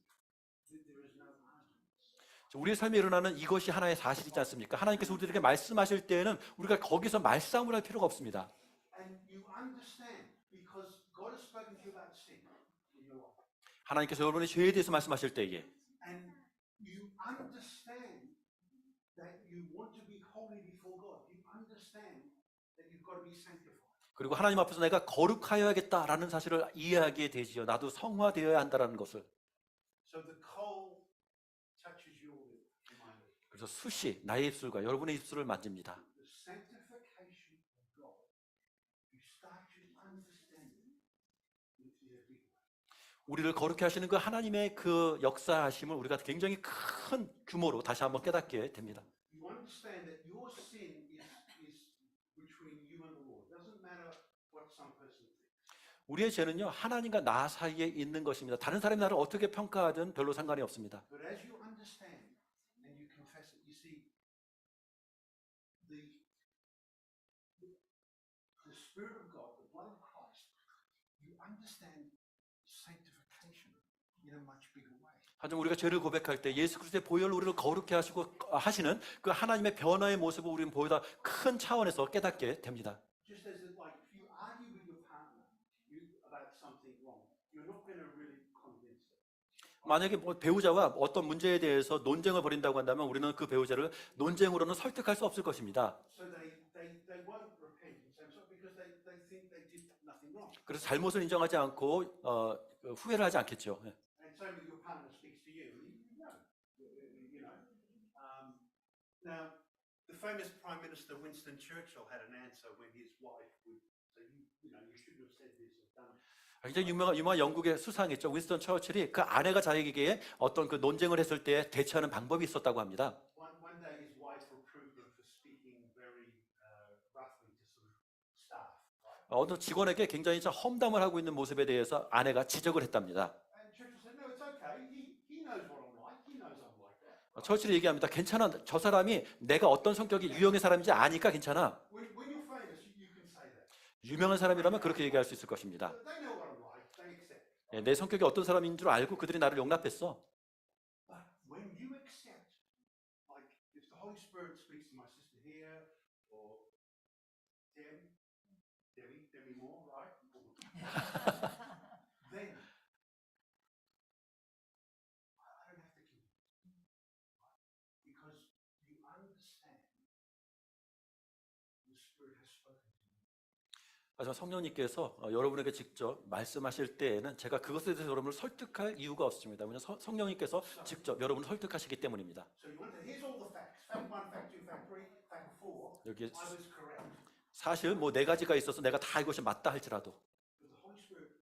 there is no argument. 우리의 삶에 일어나는 이것이 하나의 사실이지 않습니까? 하나님께서 우리들에게 말씀하실 때에는 우리가 거기서 말싸움을 할 필요가 없습니다. And you understand because God has spoken to you about sin in your life. 하나님께서 여러분의 죄에 대해서 말씀하실 때에 And you understand that you want to be holy before God. You understand that you've got to be sanctified. 그리고 하나님 앞에서 내가 거룩하여야겠다라는 사실을 이해하게 되지요. 나도 성화되어야 한다라는 것을. So the coal touches your lip, my lip. 그래서 숯이 나의 입술과 여러분의 입술을 만집니다. The sanctification of God. You start to understand it in a big way. 우리를 거룩해 하시는 그 하나님의 그 역사하심을 우리가 굉장히 큰 규모로 다시 한번 깨닫게 됩니다. You understand that your sin is between you and the Lord. It doesn't matter what some person thinks. 우리의 죄는요 하나님과 나 사이에 있는 것입니다. 다른 사람이 나를 어떻게 평가하든 별로 상관이 없습니다. But as you understand and you confess it, you see, in a much bigger way. 하지만 우리가 죄를 고백할 때 예수 그리스도의 보혈로 우리를 거룩해 하시고 하시는 그 하나님의 변화의 모습을 우리는 보다 큰 차원에서 깨닫게 됩니다. Just as it, like if you argue with your partner about something wrong, you're not going to really convince them. 만약에 뭐 배우자와 어떤 문제에 대해서 논쟁을 벌인다고 한다면 우리는 그 배우자를 논쟁으로는 설득할 수 없을 것입니다. So they won't repent and say sorry because they think they did nothing wrong. 그래서 잘못을 인정하지 않고 후회를 하지 않겠죠. And same with your partner speaks to you. You know. Now, the famous Prime Minister Winston Churchill had an answer when his wife would say, you shouldn't have said this or done it. 굉장히 유명한 영국의 수상이죠. 윈스턴 처칠이 그 아내가 자기에게 어떤 그 논쟁을 했을 때 대처하는 방법이 있었다고 합니다. One day his wife reproved him for speaking very roughly to some staff. Right? 어느 직원에게 굉장히 험담을 하고 있는 모습에 대해서 아내가 지적을 했답니다. And Churchill said, no, it's okay. He knows what I'm like. He knows I'm like that. 처칠이 얘기합니다. 괜찮아. 저 사람이 내가 어떤 성격이 유형의 사람인지 아니까 괜찮아. When you're famous, you can say that. 유명한 사람이라면 그렇게 얘기할 수 있을 것입니다. They know what I'm like. They accept. 내 성격이 어떤 사람인 줄 알고 그들이 나를 용납했어. But when you accept, like if the Holy Spirit speaks to my sister here, or Debbie Moore, right? Then I don't have to keep it. Because you understand the Spirit has spoken to you. 하지만 성령님께서 여러분에게 직접 말씀하실 때에는 제가 그것에 대해서 여러분을 설득할 이유가 없습니다. 왜냐하면 성령님께서 직접 여러분을 설득하시기 때문입니다. So you want to, here's all the facts. Fact 1, fact 2, fact 3, fact 4. 여기 I was correct. 사실 뭐 네 가지가 있어서 내가 다 이것이 맞다 할지라도 But the Holy Spirit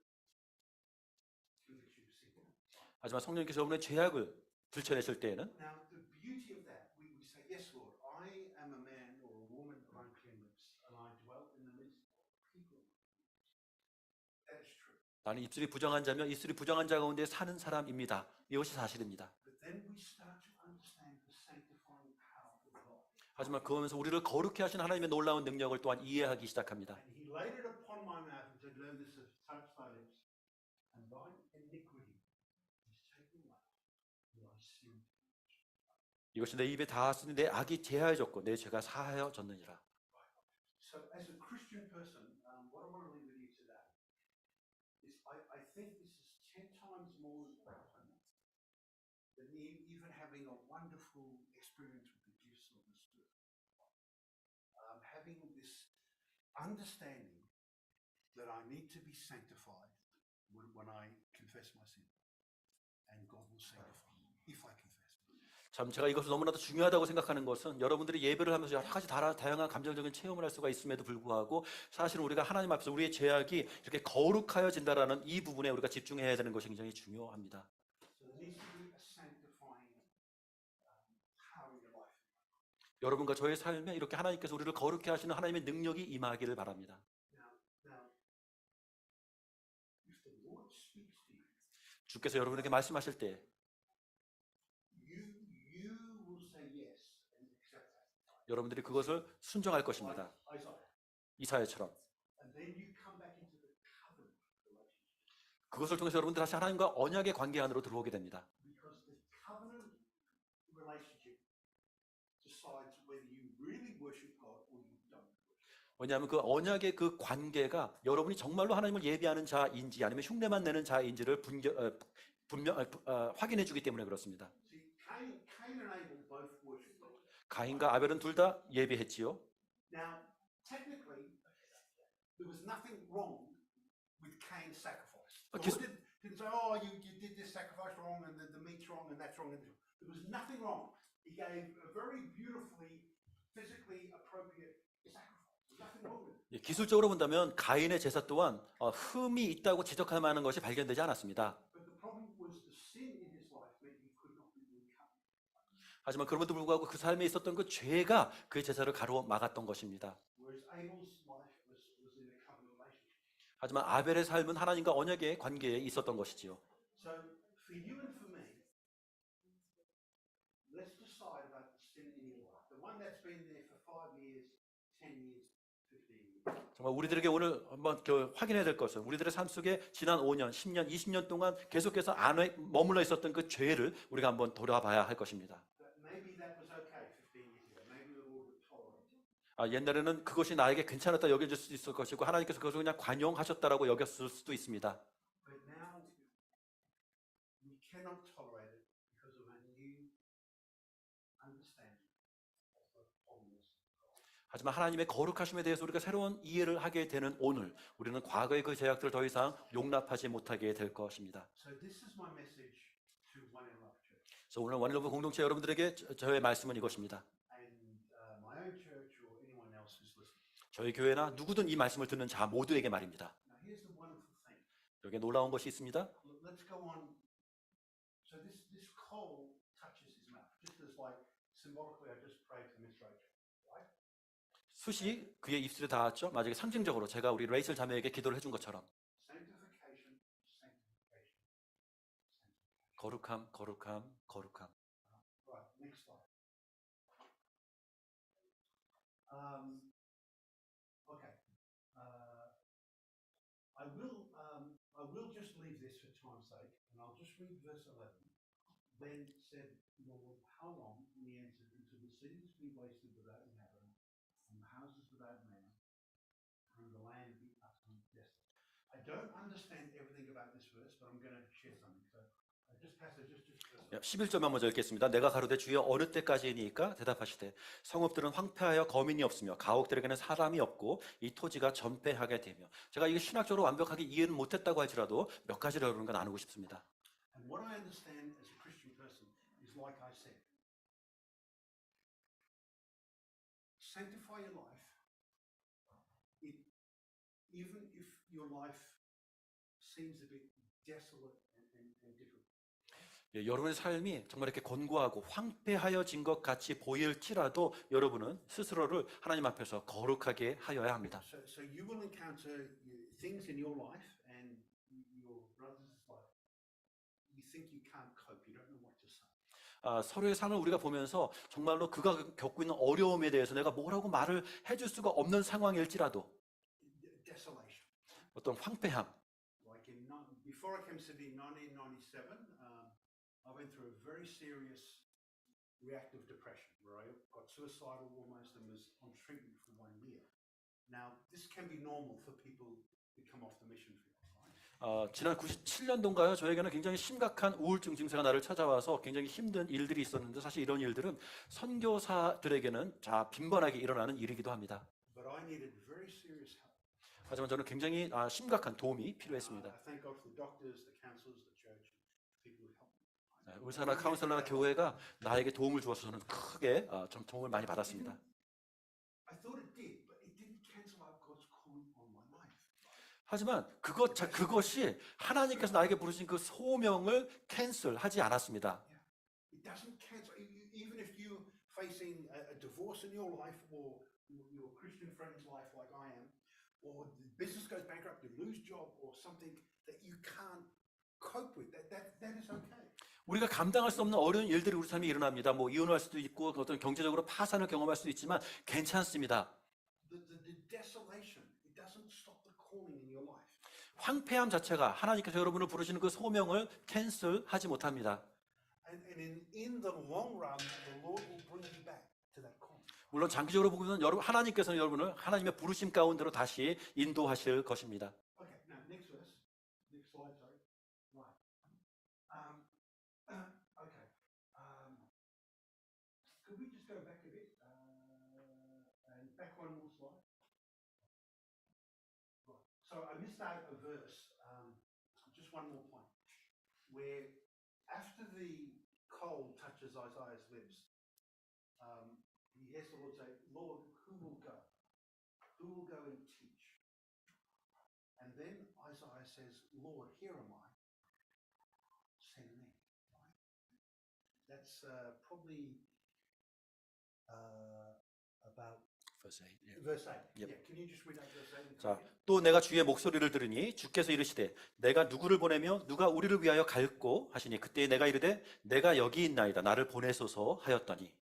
convicts you of sin. 하지만 성령님께서 여러분의 죄악을 들춰내실 때에는 Now, the beauty of that, we say, yes, Lord, I am a man or a woman of unclean lips, and I dwell in the midst of people. That is true. 나는 입술이 부정한 자며 입술이 부정한 자 가운데 사는 사람입니다. 이것이 사실입니다. But then we start to understand the sanctifying power of God. 하지만 그러면서 우리를 거룩해 하신 하나님의 놀라운 능력을 또한 이해하기 시작합니다. And he laid it upon my mouth and said, learn this, touch thy lips, and thine iniquity is taken away, and thy sin. 이것이 내 입에 닿았으니 내 악이 제하여졌고 내 죄가 사하여졌느니라. So, as a Christian person, what I want to leave with you today is I think this is 10 times more important than even having a wonderful experience with the gifts of the Spirit. Having this understanding that I need to be sanctified when I confess my sin, and God will sanctify me if I confess. 참 제가 이것을 너무나도 중요하다고 생각하는 것은 여러분들이 예배를 하면서 여러 가지 다양한 감정적인 체험을 할 수가 있음에도 불구하고 사실은 우리가 하나님 앞에서 우리의 죄악이 이렇게 거룩하여진다라는 이 부분에 우리가 집중해야 되는 것이 굉장히 중요합니다. So there needs to be a sanctifying power in your life. 여러분과 저의 삶에 이렇게 하나님께서 우리를 거룩해 하시는 하나님의 능력이 임하기를 바랍니다. Now, if the Lord speaks to you, 주께서 여러분에게 말씀하실 때 you will say yes and accept that. 여러분들이 그것을 순종할 것입니다. Isaiah. 이사야처럼. And then you come back into the covenant relationship. 그것을 통해서 여러분들 다시 하나님과 언약의 관계 안으로 들어오게 됩니다. Because the covenant relationship decides whether you really worship God or you don't worship. 왜냐하면 그 언약의 그 관계가 여러분이 정말로 하나님을 예비하는 자인지 아니면 흉내만 내는 자인지를 확인해 주기 때문에 그렇습니다. See, Cain and Abel both worship God. 가인과 아벨은 둘 다 예비했지요. Now, technically, there was nothing wrong with Cain's sacrifice. The Okay. Lord didn't say, "Oh, you did this sacrifice wrong, and the meat's wrong, and that's wrong." And there was nothing wrong. He gave a very beautifully, physically appropriate sacrifice. There's nothing wrong with it. 기술적으로 본다면 가인의 제사 또한 흠이 있다고 지적할 만한 것이 발견되지 않았습니다. But the problem was the sin in his life meant he could not be recovered. 하지만 그럼에도 불구하고 그 삶에 있었던 그 죄가 그의 제사를 가로막았던 것입니다. Whereas Abel's life was in a covenant relationship. 하지만 아벨의 삶은 하나님과 언약의 관계에 있었던 것이지요. So for you and for me, let's decide about the sin in your life. The one that's been there for 5 years, 10 years, 15 years. 정말 우리들에게 오늘 한번 확인해야 될 것은 우리들의 삶 속에 지난 5년, 10년, 20년 동안 계속해서 안에 머물러 있었던 그 죄를 우리가 한번 돌아봐야 할 것입니다. Maybe that was okay 15 years ago. Maybe the Lord would tolerate it. 옛날에는 그것이 나에게 괜찮았다 여겨질 수도 있을 것이고 하나님께서 그것을 그냥 관용하셨다라고 여겼을 수도 있습니다. But now we cannot tolerate it because of a new understanding of the holiness. 하지만 하나님의 거룩하심에 대해서 우리가 새로운 이해를 하게 되는 오늘 우리는 과거의 그 죄악들을 더 이상 용납하지 못하게 될 것입니다. So this is my message to One in Love Church. 그래서 오늘 원일러브 공동체 여러분들에게 저의 말씀은 이것입니다. And my own church or anyone else who's listening. 저희 교회나 누구든 이 말씀을 듣는 자 모두에게 말입니다. Now here's the wonderful thing. 여기에 놀라운 것이 있습니다. Let's go on. So this coal touches his mouth, just as like symbolically I just prayed for Miss Rachel, right? 숯이 그의 입술에 닿았죠. 마지막에 상징적으로 제가 우리 레이첼 자매에게 기도를 해준 것처럼 Sanctification, sanctification, sanctification. 거룩함, 거룩함, 거룩함. Right, next slide. Okay. I will just leave this for time's sake, and I'll just read verse 11. Then said the Lord, how long we entered into the cities be wasted without inhabitant, and the houses without man, and the land be utterly desolate. I don't understand everything about this verse, but I'm going to share something. So just passage, just verse 11절만 먼저 읽겠습니다. 내가 가로되 주여 어느 때까지이니까 대답하시되 성읍들은 황폐하여 거민이 없으며 가옥들에게는 사람이 없고 이 토지가 전폐하게 되며 제가 이게 신학적으로 완벽하게 이해는 못했다고 할지라도 몇 가지를 여러분과 나누고 싶습니다. And what I understand as a Christian person is like I said. Sanctify your life. Even if your life seems a bit desolate and difficult. 예, 여러분의 삶이 정말 이렇게 곤고하고 황폐하여진 것 같이 보일지라도 여러분은 스스로를 하나님 앞에서 거룩하게 하여야 합니다. So you will encounter things in your life and your brother's life. You think you can't cope. You don't know what to say. 서로의 삶을 우리가 보면서 정말로 그가 겪고 있는 어려움에 대해서 내가 뭐라고 말을 해줄 수가 없는 상황일지라도 Desolation. 어떤 황폐함. Like before I came to Sydney in 1997, I went through a very serious reactive depression where I got suicidal almost and was on treatment for 1 year. Now, this can be normal for people who come off the mission field. 지난 97년도인가요? 저에게는 굉장히 심각한 우울증 증세가 나를 찾아와서 굉장히 힘든 일들이 있었는데 사실 이런 일들은 선교사들에게는 빈번하게 일어나는 일이기도 합니다. But I needed very serious help. 하지만 저는 굉장히 심각한 도움이 필요했습니다. I thank God for the doctors, the counselors, the church, people who helped me. 의사나 카운슬러나 교회가 나에게 도움을 주어서 저는 크게 좀 도움을 많이 받았습니다. I thought it did, but it didn't cancel out God's calling on my life. 하지만 그것이 하나님께서 나에게 부르신 그 소명을 캔슬하지 않았습니다. It doesn't cancel. Even if you're facing a divorce in your life, or your Christian friend's life, like I am, or the business goes bankrupt, you lose job, or something that you can't cope with, that is okay. 우리가 감당할 수 없는 어려운 일들이 우리 삶에 일어납니다. 뭐 이혼할 수도 있고 어떤 경제적으로 파산을 경험할 수도 있지만 괜찮습니다. The desolation, it doesn't stop the calling in your life. 황폐함 자체가 하나님께서 여러분을 부르시는 그 소명을 캔슬하지 못합니다. And in the long run, the Lord will bring you back to that calling. 물론 장기적으로 보면 하나님께서는 여러분을 하나님의 부르심 가운데로 다시 인도하실 것입니다. Okay, now next verse, next slide, sorry. Right. Okay. Could we just go back a bit and back one more slide? Right. So I missed out a verse. Just one more point, where after the coal touches Isaiah's lips, he hears the Lord say, "Lord, who will go? Who will go and teach?" And then Isaiah says, "Lord, here am I. Send me." Right? That's probably about Verse 8. verse 8. Yep. Yeah, can you just read out verse 8? 자, 또 내가 주의 목소리를 들으니 주께서 이르시되 내가 누구를 보내며 누가 우리를 위하여 갈고 하시니 그때 내가 이르되 내가 여기 있나이다 나를 보내소서 하였더니.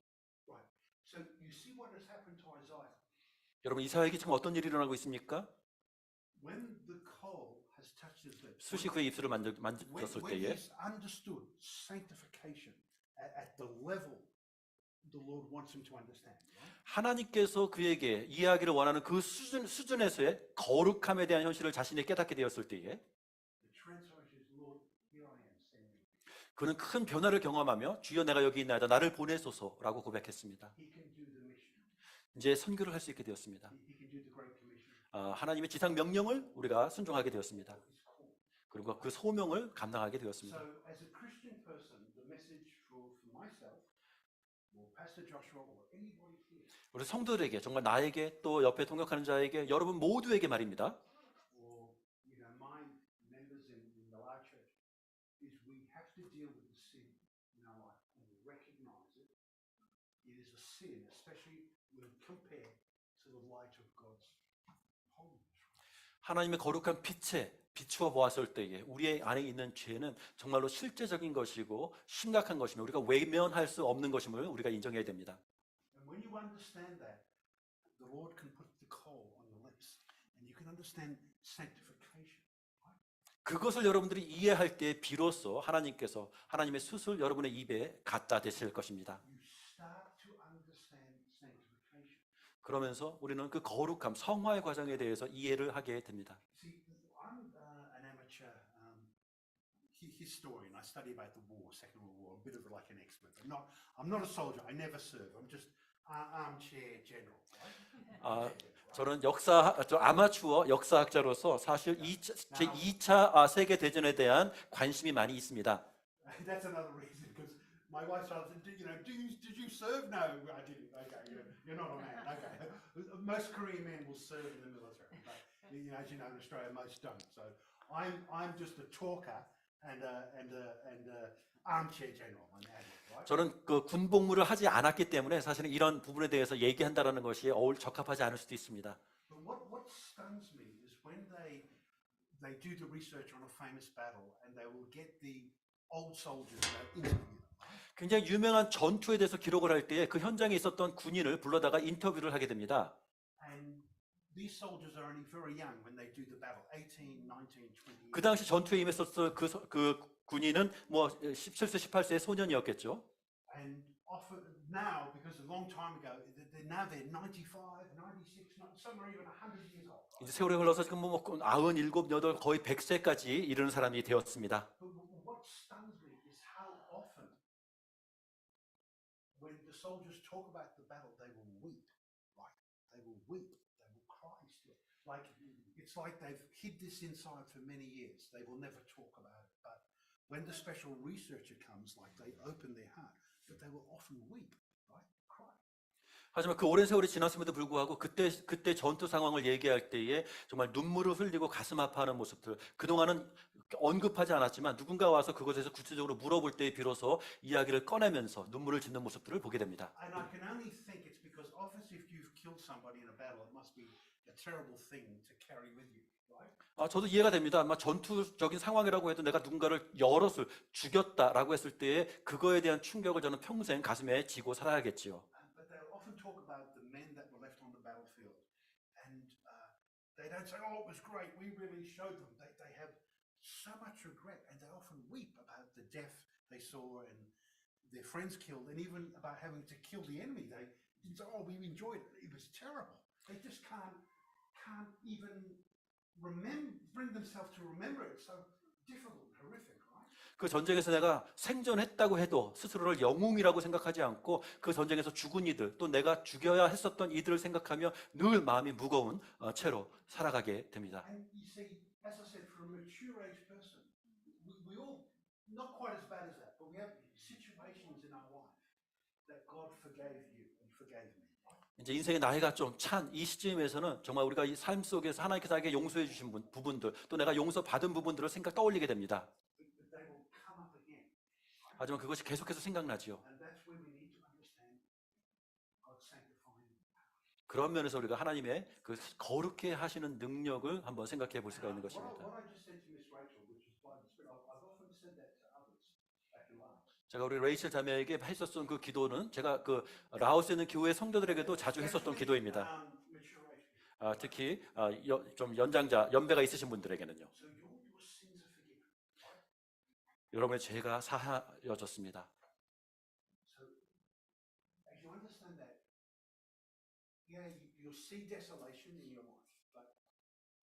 Right. So you see what has happened to Isaiah. 여러분 이사야에게 지금 어떤 일이 일어나고 있습니까? When the coal has touched his lips, 숯이 그의 입술을 when, 만졌을 when 때에 he's understood sanctification at the level the Lord wants him to understand, right? 하나님께서 그에게 이해하기를 원하는 그 수준에서의 거룩함에 대한 현실을 자신이 깨닫게 되었을 때에 The translation is, Lord, here I am, send me. 그는 큰 변화를 경험하며 주여 내가 여기 있나이다 나를 보내소서라고 고백했습니다. He can do the mission. 이제 선교를 할 수 있게 되었습니다. He can do the Great Commission. 하나님의 지상 명령을 우리가 순종하게 되었습니다. His call. 그리고 그 소명을 감당하게 되었습니다. So, as a Christian person, the message for myself, or Pastor Joshua, or anybody here, 우리 성도들에게 정말 나에게 또 옆에 동역하는 자에게 여러분 모두에게 말입니다. or my members in the large church, is we have to deal with the sin in our life and recognize it. It is a sin, especially when compared to the light of God's holiness. 하나님의 거룩한 빛에 비추어 보았을 때에 우리의 안에 있는 죄는 정말로 실제적인 것이고 심각한 것이며 우리가 외면할 수 없는 것임을 우리가 인정해야 됩니다. And when you understand that, the Lord can put the coal on the lips, and you can understand sanctification. 그것을 여러분들이 이해할 때 비로소 하나님께서 하나님의 숯을 여러분의 입에 갖다 대실 것입니다. You start to understand sanctification. 그러면서 우리는 그 거룩함, 성화의 과정에 대해서 이해를 하게 됩니다. See, I'm an amateur historian. I study about the war, Second World War. I'm a bit of like an expert. I'm not a soldier. I never serve. I'm just armchair general. Right? 저는 아마추어 역사학자로서 사실 제 2차 세계 대전에 대한 관심이 많이 있습니다. That's another reason because my wife said, did you serve? No, I didn't. Okay, you're not a man. Okay, most Korean men will serve in the military, but as you know, in Australia, most don't. So I'm just a talker and armchair general. Right? 저는 그 군복무를 하지 않았기 때문에 사실은 이런 부분에 대해서 얘기한다라는 것이 적합하지 않을 수도 있습니다. But what stuns me is when they do the research on a famous battle and they will get the old soldiers and interview them. 굉장히 유명한 전투에 대해서 기록을 할 때에 그 현장에 있었던 군인을 불러다가 인터뷰를 하게 됩니다. And these soldiers are only very young when they do the battle, 18, 19, 20. 그 당시 전투에 임했었던 그 군인은 뭐 17세, 18세의 소년이었겠죠. And often now, because a long time ago, they're 95, 96, some are even 100 years old. 이제 세월이 흘러서 지금 뭐 97, 8 거의 100세까지 이르는 사람이 되었습니다. But what stuns me is how often, when the soldiers talk about the battle, they will weep. Right? They will weep. They will cry still. Like it's like they've hid this inside for many years. They will never talk about it. But when the special researcher comes, like they open their heart, but they will often weep, right? Cry. 하지만 그 오랜 세월이 지났음에도 불구하고 그때 전투 상황을 얘기할 때에 정말 눈물을 흘리고 가슴 아파하는 모습들, 그동안은 언급하지 않았지만 누군가 와서 그것에 대해서 구체적으로 물어볼 때에 비로소 이야기를 꺼내면서 눈물을 짓는 모습들을 보게 됩니다. And I can only think it's because obviously if you've killed somebody in a battle, it must be a terrible thing to carry with you, right? 저도 이해가 됩니다. 아마 전투적인 상황이라고 해도 내가 누군가를 여럿을 죽였다라고 했을 때에 그거에 대한 충격을 저는 평생 가슴에 지고 살아야겠지요. But they'll often talk about the men that were left on the battlefield, and they don't say, "Oh, it was great. We really showed them." They have so much regret, and they often weep about the death they saw and their friends killed, and even about having to kill the enemy. They say, "Oh, we enjoyed it. It was terrible." They just can't even bring themselves to remember it. It's so difficult, horrific, right? 그 전쟁에서 내가 생존했다고 해도 스스로를 영웅이라고 생각하지 않고 그 전쟁에서 죽은 이들 또 내가 죽여야 했었던 이들을 생각하며 늘 마음이 무거운 채로 살아가게 됩니다. And you see, as I said, for a mature age person, we all, not quite as bad as that, but we have situations in our life that God forgave you and forgave me. 이제 인생의 나이가 좀 찬 이 시점에서는 정말 우리가 이 삶 속에서 하나님께서 나에게 용서해 주신 부분들 또 내가 용서받은 부분들을 떠올리게 됩니다. But they will come up again. 하지만 그것이 계속해서 생각나지요. And that's where we need to understand God's sanctifying power. 그런 면에서 우리가 하나님의 그 거룩해 하시는 능력을 한번 생각해 볼 수가 있는 것입니다. What I just said to Miss Rachel, which is by the Spirit, I've often said that to others back in Laos. 제가 우리 레이첼 자매에게 했었던 그 기도는 제가 그 라오스에 있는 교회 성도들에게도 자주 했었던 기도입니다. Mature age 특히 좀 연배가 있으신 분들에게는요. So your sins are forgiven. Right? 여러분의 죄가 사하여졌습니다. So as you understand that, yeah, you'll see desolation in your life, but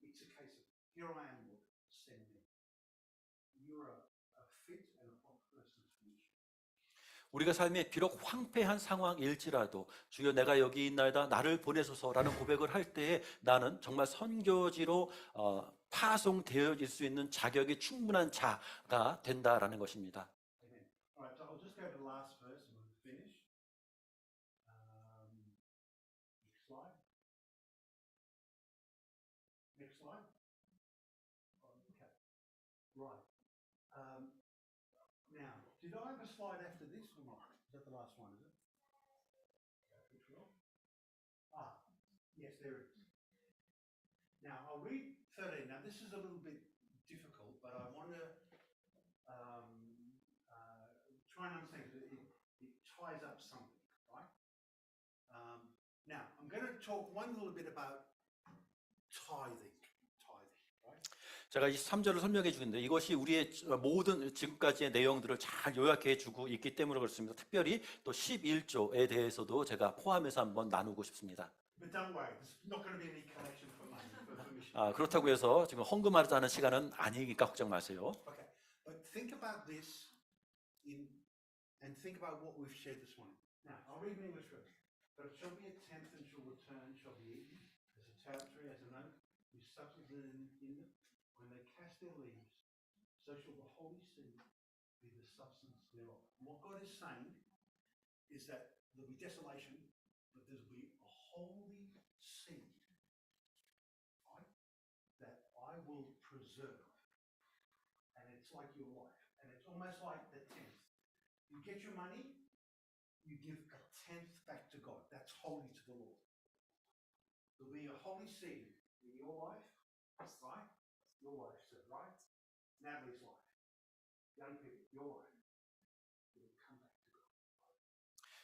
it's a case of here I am, Lord, send me. You're a fit and a proper person for mission. 우리가 삶에 비록 황폐한 상황일지라도 주여 내가 여기 있나이다 나를 보내소서라는 고백을 할 때에 나는 정말 선교지로 파송되어질 수 있는 자격이 충분한 자가 된다라는 것입니다. Amen. All right, so I'll just go to the last verse and we'll finish. Next slide. Next slide. Okay. Right. Now, did I have a slide after this or not? Is that the last one, is it? Which one? Yes, there it is. Now, I'll read 13. Now, this is a little bit difficult, but I want to try and understand because it ties up something, right? Now, I'm going to talk one little bit about tithing. Right? 제가 23절을 설명해 주는데 이것이 우리의 모든 지금까지의 내용들을 잘 요약해 주고 있기 때문에 그렇습니다. 특별히 또 11조에 대해서도 제가 포함해서 한번 나누고 싶습니다. But don't worry, there's not going to be any collection for money for mission. 그렇다고 해서 지금 헌금하자는 시간은 아니니까 걱정 마세요. Okay, but think about this and think about what we've shared this morning. Now, I'll read in English first. But it shall be a tenth and shall return, shall be eaten, as a tree, as an oak, whose substance is in them. When they cast their leaves, so shall the holy seed be the substance thereof. And what God is saying is that there'll be desolation, but there'll be a holy seed, right, that I will preserve. And it's like your life. And it's almost like the tenth. You get your money, you give a tenth back to God. That's holy to the Lord. There'll be a holy seed in your life, right? Your life, sir, right? Natalie's life. Young people, your life. It will come back to God.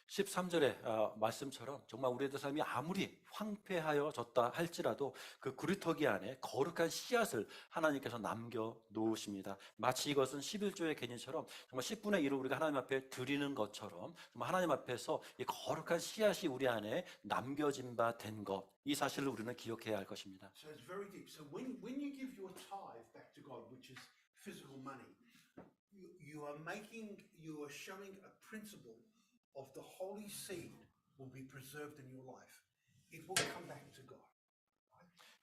13절의 말씀처럼 정말 우리의 삶이 아무리 황폐하여졌다 할지라도 그 구리터기 안에 거룩한 씨앗을 하나님께서 남겨 놓으십니다. 마치 이것은 11조의 개념처럼 정말 10분의 1을 우리가 하나님 앞에 드리는 것처럼 정말 하나님 앞에서 이 거룩한 씨앗이 우리 안에 남겨진 바 된 것, 이 사실을 우리는 기억해야 할 것입니다. So it's very deep. So when you give your tithe back to God, which is physical money, you are showing a principle of the holy seed will be preserved in your life. It will come back to God.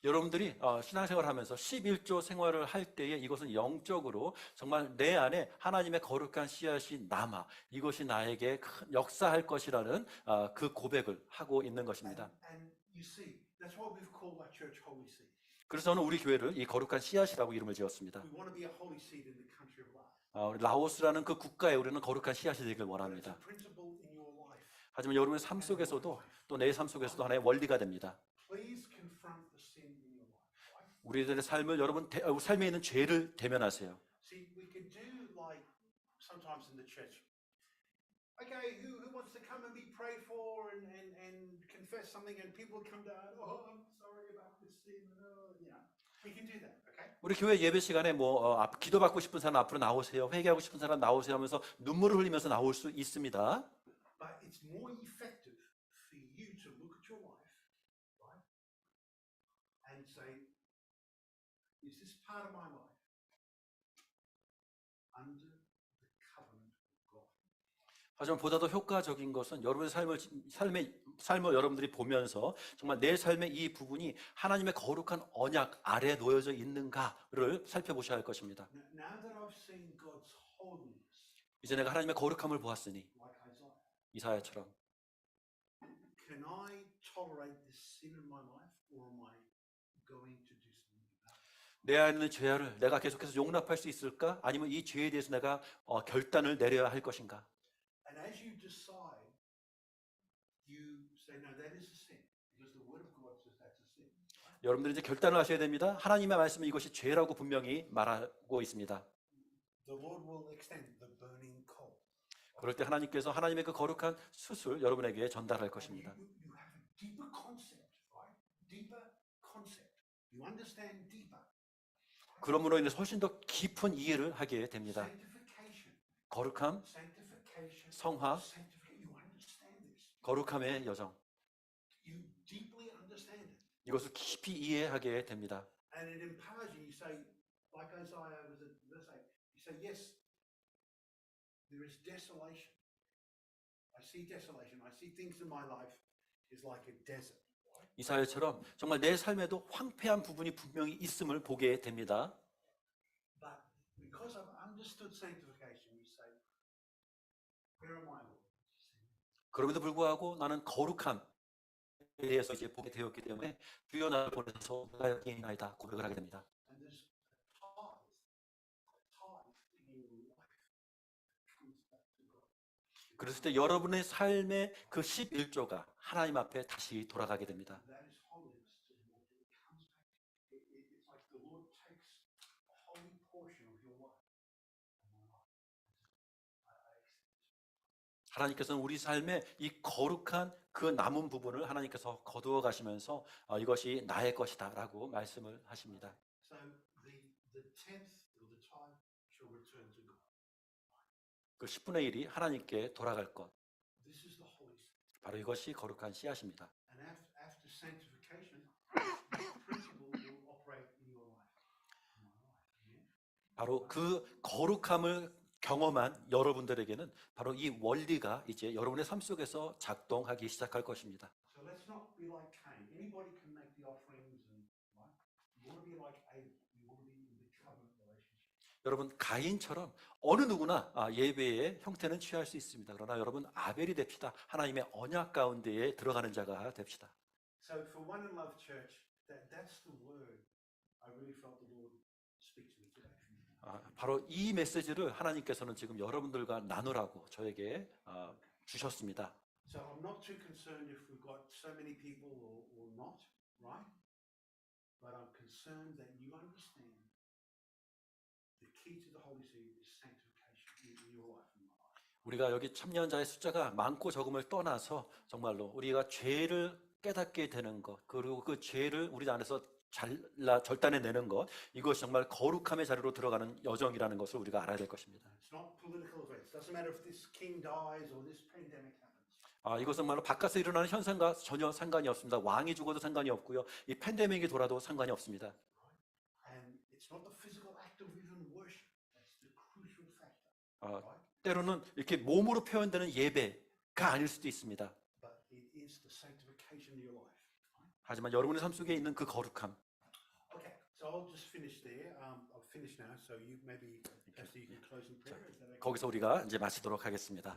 여러분들이 신앙생활을 하면서 11조 생활을 할 때에 이것은 영적으로 정말 내 안에 하나님의 거룩한 씨앗이 남아 이것이 나에게 큰 역사할 것이라는 그 고백을 하고 있는 것입니다. And you see, that's why we've called our church Holy Seed. 그래서 저는 우리 교회를 이 거룩한 씨앗이라고 이름을 지었습니다. We want to be a holy seed in the country of Laos. 라오스라는 그 국가에 우리는 거룩한 씨앗이 되길 It's a 원합니다. principle in your life. 하지만 여러분의 삶 속에서도 또 내 삶 속에서도 하나의 원리가 됩니다. Please confront the sin in your life. Right? 우리들의 삶을 여러분 삶에 있는 죄를 대면하세요. See, we could do like sometimes in the church. Okay, who wants to come and be prayed for and confess something, and people come down. Oh, I'm sorry about this sin. We can do that. Okay. 우리 교회 예배 시간에 기도받고 싶은 사람 앞으로 나오세요. 회개하고 싶은 사람 나오세요 하면서 눈물을 흘리면서 나올 수 있습니다. But it's more effective for you to look at your life, right, and say, is this part of my life under the covenant of God? 하지만 보다 더 효과적인 것은 여러분의 삶을 여러분들이 보면서 정말 내 삶의 이 부분이 하나님의 거룩한 언약 아래에 놓여져 있는가를 살펴보셔야 할 것입니다. Now that I've seen God's holiness, 이제 내가 하나님의 거룩함을 보았으니 like Isaiah, 이사야처럼 can I tolerate this sin in my life, or am I going to do something about it? 내 안에 있는 죄를 내가 계속해서 용납할 수 있을까? 아니면 이 죄에 대해서 내가 결단을 내려야 할 것인가? And as you decide, you say, no, that is a sin, because the Word of God says that's a sin. 여러분들이 이제 결단을 하셔야 됩니다. 하나님의 말씀은 이것이 죄라고 분명히 말하고 있습니다. The Lord will extend the burning coal. 그럴 때 하나님께서 하나님의 그 거룩한 숯을 여러분에게 전달할 것입니다. You have a deeper concept, right? Deeper concept. You understand deeper. 그러므로 인해서 훨씬 더 깊은 이해를 하게 됩니다. Sanctification. 거룩함, Sanctification. 성화, Sanctification. You understand this. 거룩함의 여정. You deeply understand it. 이것을 깊이 이해하게 됩니다. And it empowers you. You say, like Isaiah was at verse 8, you say, yes, there is desolation. I see desolation. I see things in my life is like a desert. 이사야처럼 정말 내 삶에도 황폐한 부분이 분명히 있음을 보게 됩니다. But because I've understood sanctification, you say, where am I, Lord? 그럼에도 불구하고 나는 거룩함에 대해서 이제 보게 되었기 때문에 주여 나를 보내서 내가 여기 있나이다 고백을 하게 됩니다. And there's a tithe in your life comes back to God. 그랬을 때 여러분의 삶의 그 11조가 하나님 앞에 다시 돌아가게 됩니다. That is holiness to the Lord. It comes back. It's like the Lord takes a holy portion of your life. 하나님께서는 우리 삶의 이 거룩한 그 남은 부분을 하나님께서 거두어 가시면서 이것이 나의 것이다라고 말씀을 하십니다. So the tenth or the tithe shall return to God. 그 10분의 1이 하나님께 돌아갈 것. This is the holy spirit. 바로 이것이 거룩한 씨앗입니다. And after sanctification, this principle will operate in your life. In my life. Amen. 바로 그 거룩함을 경험한 여러분들에게는 바로 이 원리가 이제 여러분의 삶 속에서 작동하기 시작할 것입니다. So let's not be like Cain. Anybody can make the offerings and right? You want to be like Abel. You want to be in the covenant relationship. 여러분 가인처럼 어느 누구나 예배의 형태는 취할 수 있습니다. 그러나 여러분 아벨이 됩시다. 하나님의 언약 가운데에 들어가는 자가 됩시다. So for One and Love Church, that's the word I really felt the Lord speak to me today. 바로 이 메시지를 하나님께서는 지금 여러분들과 나누라고 저에게 주셨습니다. So I'm not too concerned if we've got so many people or not, right? But I'm concerned that you understand the key to the Holy Spirit is sanctification in your life and my life. 우리가 여기 참여자의 숫자가 많고 적음을 떠나서 정말로 우리가 죄를 깨닫게 되는 것, 그리고 그 죄를 우리 안에서 절단해내는 것, 이것이 정말 거룩함의 자리로 들어가는 여정이라는 것을 우리가 알아야 될 것입니다. It's not political events. Doesn't matter if this king dies or this pandemic happens. 이것은 정말로 바깥에서 일어나는 현상과 전혀 상관이 없습니다. 왕이 죽어도 상관이 없고요. 이 팬데믹이 돌아도 상관이 없습니다. And it's not the physical act of even worship. That's the crucial factor. Right? 때로는 이렇게 몸으로 표현되는 예배가 아닐 수도 있습니다. But it is the sanctification of your life. 하지만 여러분의 삶 속에 있는 그 거룩함. Okay, so I'll just finish there. I've finished now, so you maybe, Pastor, you can close in prayer. Is that okay? 거기서 우리가 이제 마치도록 하겠습니다.